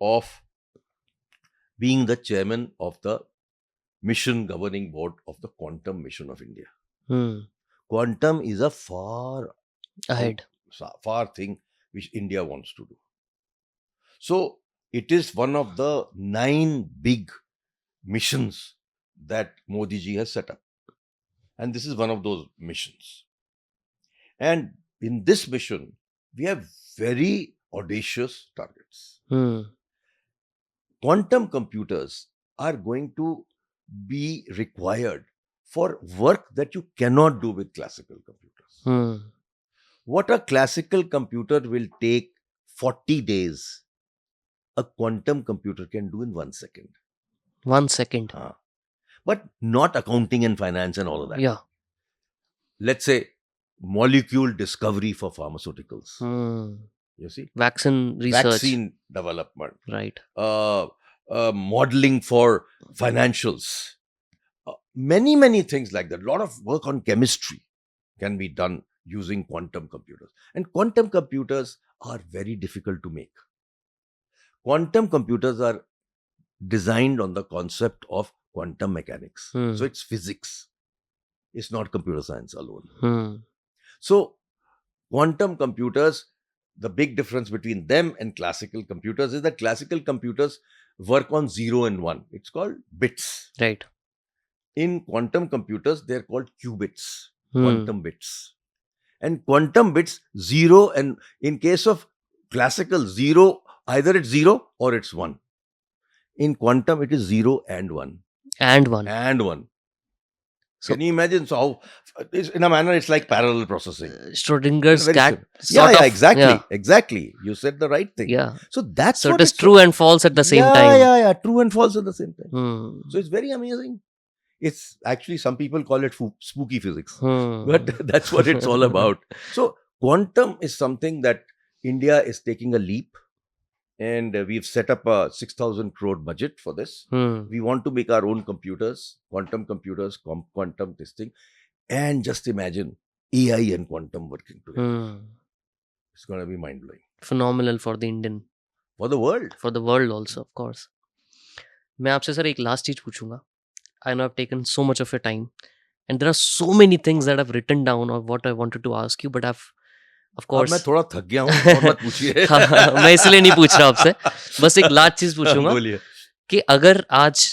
of being the chairman of the mission governing board of the Quantum Mission of India. Quantum is a far thing which India wants to do. So it is one of the 9 big missions that Modi ji has set up. And this is one of those missions. And in this mission, we have very audacious targets. Quantum computers are going to be required for work that you cannot do with classical computers. What a classical computer will take 40 days, a quantum computer can do in 1 second. 1 second. But not accounting and finance and all of that. Yeah. Let's say molecule discovery for pharmaceuticals. You see? Vaccine research. Vaccine development. Right. Modeling for financials. Many things like that. A lot of work on chemistry can be done using quantum computers. And quantum computers are very difficult to make. Quantum computers are designed on the concept of quantum mechanics. So it's physics. It's not computer science alone. So quantum computers, the big difference between them and classical computers is that classical computers work on 0 and 1. It's called bits. Right. In quantum computers, they're called qubits, quantum bits. And quantum bits, 0, and in case of classical 0, either it's 0 or it's 1. In quantum, it is 0 and 1. And 1. And 1. So, can you imagine? So how, in a manner, it's like parallel processing. Schrodinger's cat. Exactly. You said the right thing. Yeah. So that's so it is true and false at the same time. Yeah. True and false at the same time. So it's very amazing. It's actually, some people call it spooky physics, but that's what it's all about. So quantum is something that India is taking a leap. And we've set up a 6,000 crore budget for this. We want to make our own computers, quantum testing. And just imagine AI and quantum working together. It's going to be mind-blowing. Phenomenal for the Indian. For the world. For the world also, of course. मैं आपसे sir एक last चीज पूछूंगा. I know I've taken so much of your time. And there are so many things that I've written down of what I wanted to ask you, but of course, मैं थोड़ा थक गया हूँ, और मत पूछिए. मैं इसलिए नहीं पूछ रहा आपसे. बस एक लास्ट चीज पूछूंगा कि अगर आज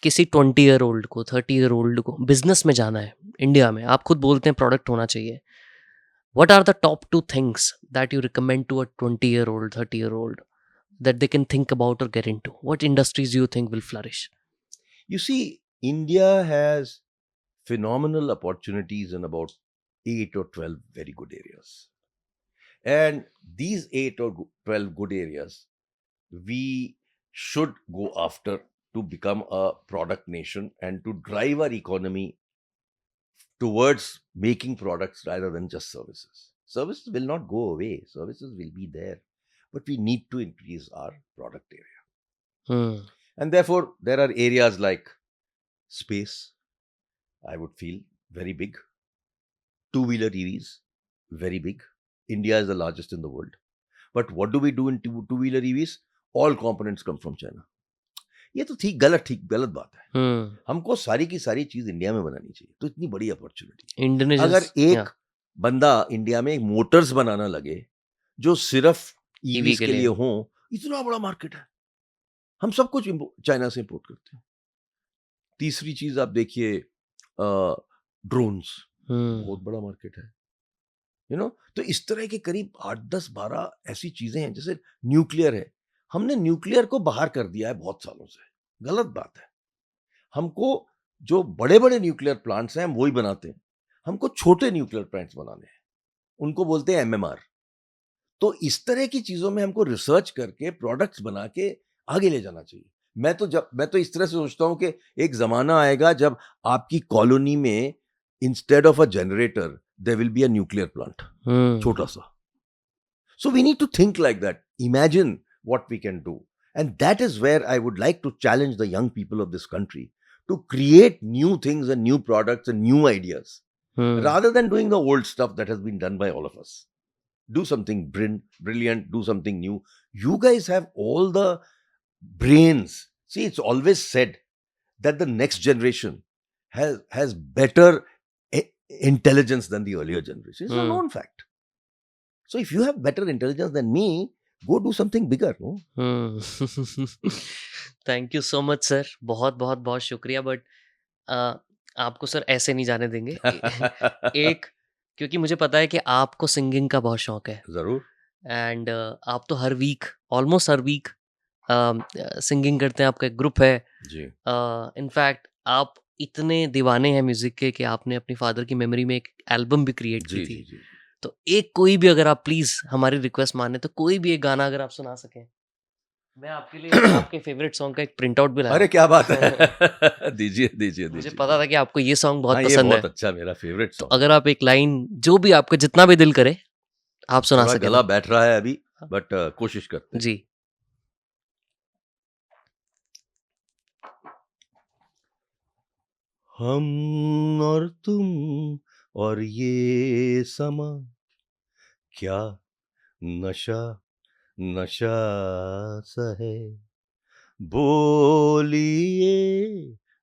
किसी 20-year-old को 30-year-old को बिजनेस में जाना है इंडिया में, आप खुद बोलते हैं प्रोडक्ट होना चाहिए. What are the top 2 things that you recommend to a 20-year-old, 30-year-old that they can think about or get into? What industries do you think will flourish? You see, India has phenomenal opportunities in about 8 or 12 very good areas. And these 8 or 12 good areas, we should go after to become a product nation and to drive our economy towards making products rather than just services. Services will not go away. Services will be there. But we need to increase our product area. And therefore, there are areas like space, I would feel very big. Two-wheeler EVs, very big. India is the largest in the world. But what do we do in two-wheeler EVs? All components come from China. ये तो ठीक गलत बात है. हमको सारी की सारी चीज इंडिया में बनानी चाहिए. तो इतनी बड़ी अपॉर्चुनिटी. अगर एक बंदा इंडिया में मोटर्स बनाना लगे जो सिर्फ ईवी के लिए हो, इतना बड़ा मार्केट है. हम सब कुछ चाइना से इंपोर्ट करते हैं. तीसरी चीज आप देखिए, ड्रोन्स, बहुत बड़ा मार्केट है. तो इस तरह के करीब 8, 10, 12 ऐसी चीजें हैं. जैसे न्यूक्लियर है, हमने न्यूक्लियर को बाहर कर दिया है बहुत सालों से. गलत बात है. हमको जो बड़े बड़े न्यूक्लियर प्लांट्स हैं हम वही बनाते हैं. हमको छोटे न्यूक्लियर प्लांट्स बनाने हैं, उनको बोलते हैं MMR. तो इस तरह की चीजों में हमको रिसर्च करके प्रोडक्ट्स बना के आगे ले जाना चाहिए. मैं तो इस तरह से सोचता हूं कि एक जमाना आएगा जब आपकी कॉलोनी में instead of a generator there will be a nuclear plant, छोटा सा. So we need to think like that. Imagine what we can do. And that is where I would like to challenge the young people of this country to create new things and new products and new ideas, rather than doing the old stuff that has been done by all of us. Do something brilliant, do something new. You guys have all the brains. See, it's always said that the next generation has better intelligence than the earlier generation. It's a known fact. So if you have better intelligence than me, go do something bigger. Thank you so much sir. बहुत बहुत बहुत शुक्रिया. But आपको sir ऐसे नहीं जाने देंगे. एक, क्योंकि मुझे पता है कि आपको सिंगिंग का बहुत शौक है. जरूर. एंड आप तो ऑलमोस्ट हर वीक सिंगिंग करते हैं. आपका एक ग्रुप है जी. इनफैक्ट आप इतने दीवाने हैं म्यूजिक के कि आपने अपनी फादर की मेमोरी में एक एल्बम भी क्रिएट की थी. जी. तो एक कोई भी, अगर आप प्लीज हमारी रिक्वेस्ट माने तो कोई भी एक गाना अगर आप सुना सकें. मैं आपके लिए आपके फेवरेट सॉन्ग का एक प्रिंट आउट भी लाया. अरे क्या बात है. दीजिए. मुझे पता था कि आपको ये सॉन्ग बहुत हाँ, पसंद ये है. बहुत अच्छा मेरा फेवरेट तो सॉन्ग. अगर आप एक लाइन जो भी आपका जितना भी दिल करे आप सुना सकें. गला बैठ रहा है अभी, बट कोशिश करते हैं. जी. हम और तुम और ये समा, क्या नशा सा है. बोलिए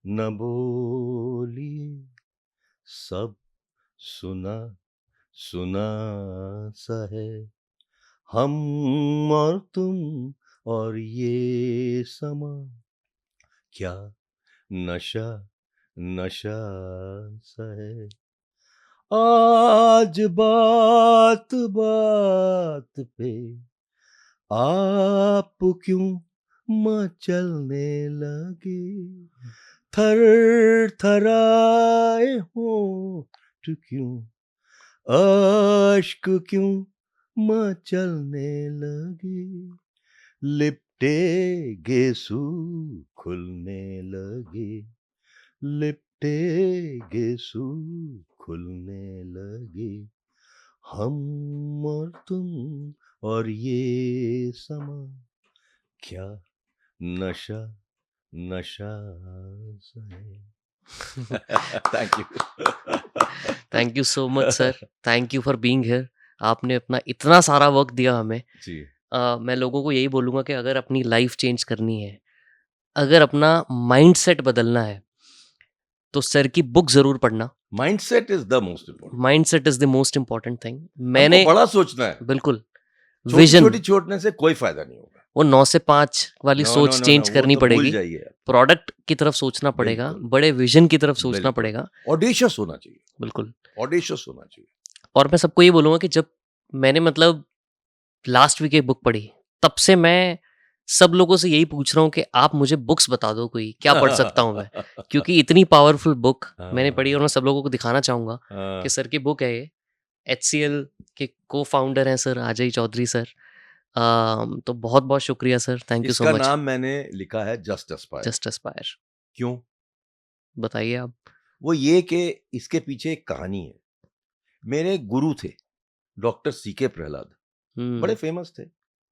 न बोलिए, सब सुना सा है. हम और तुम और ये समा, क्या नशा सा है. आज बात पे आप क्यों मचलने लगे, थर थराए होंठ क्यों, अश्क क्यों मचलने लगे, लिपटे गेसू खुलने लगे, लिपटे गेसू खुलने लगे. हम और तुम और ये समा, क्या नशा सा है. Thank you so much sir. Thank you for being here. आपने अपना इतना सारा वक्त दिया हमें. जी. मैं लोगों को यही बोलूँगा कि अगर अपनी लाइफ चेंज करनी है, अगर अपना माइंडसेट बदलना है, तो सर की बुक जरूर पढ़ना. Mindset is the most important. Mindset is the most important thing. मैंने बड़ा सोचना है. बिल्कुल. छोटी छोड़ने से कोई फायदा नहीं होगा. वो 9 से 5 वाली सोच चेंज करनी पड़ेगी. प्रोडक्ट की तरफ सोचना पड़ेगा, बड़े विजन की तरफ सोचना पड़ेगा. ऑडेशियस होना चाहिए. बिल्कुल ऑडेशियस होना चाहिए. और मैं सबको ये बोलूँगा कि जब मैंने लास्ट वीक एक बुक पढ़ी, तब से मैं सब लोगों से यही पूछ रहा हूँ कि आप मुझे बुक्स बता दो, कोई क्या पढ़ सकता हूँ मैं. क्योंकि इतनी पावरफुल बुक मैंने पढ़ी और मैं सब लोगों को दिखाना चाहूँगा कि सर की बुक है ये. HCL के को फाउंडर हैं सर अजय चौधरी सर. तो बहुत बहुत शुक्रिया sir. Thank you so much. इसका नाम मैंने लिखा है जस्ट एस्पायर. क्यों बताइए आप. वो ये कि इसके पीछे एक कहानी है. मेरे गुरु थे डॉक्टर CK प्रहलाद. बड़े फेमस थे,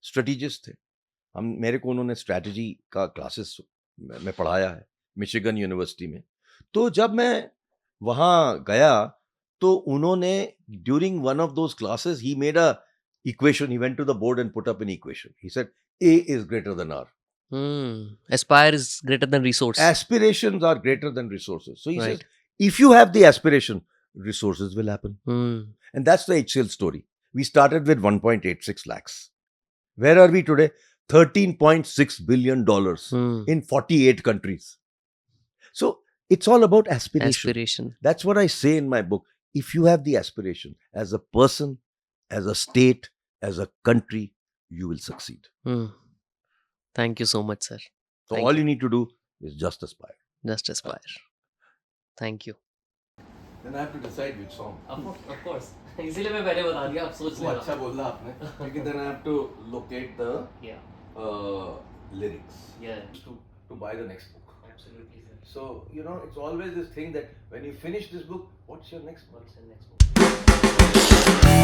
स्ट्रेटेजिस्ट थे. मेरे को उन्होंने स्ट्रैटेजी का क्लासेस में पढ़ाया है मिशिगन यूनिवर्सिटी में. तो जब मैं वहां गया तो उन्होंने during one of those classes he made a equation. He went to the board and put up an equation. He said A is greater than R. Aspire is greater than resource. Aspirations are greater than resources. So he Right. says, if you have the aspiration, resources will happen. Hmm. And that's the HCL story. We started with 1.86 lakhs. Where are we today? $13.6 billion Hmm. in 48 countries. So it's all about aspiration. Aspiration. That's what I say in my book. If you have the aspiration as a person, as a state, as a country, you will succeed. Hmm. Thank you so much, sir. So Thank all you. you need to do is just aspire. Just aspire. Thank you. Then I have to decide which song. Of course. इसीलिए मैं पहले बता दिया, आप सोच वो अच्छा बोला आपने क्योंकि then I have to locate the Yeah. lyrics Yeah. to buy the next book. Absolutely, sir. So it's always this thing that when you finish this book, what's your next book? What's the next one?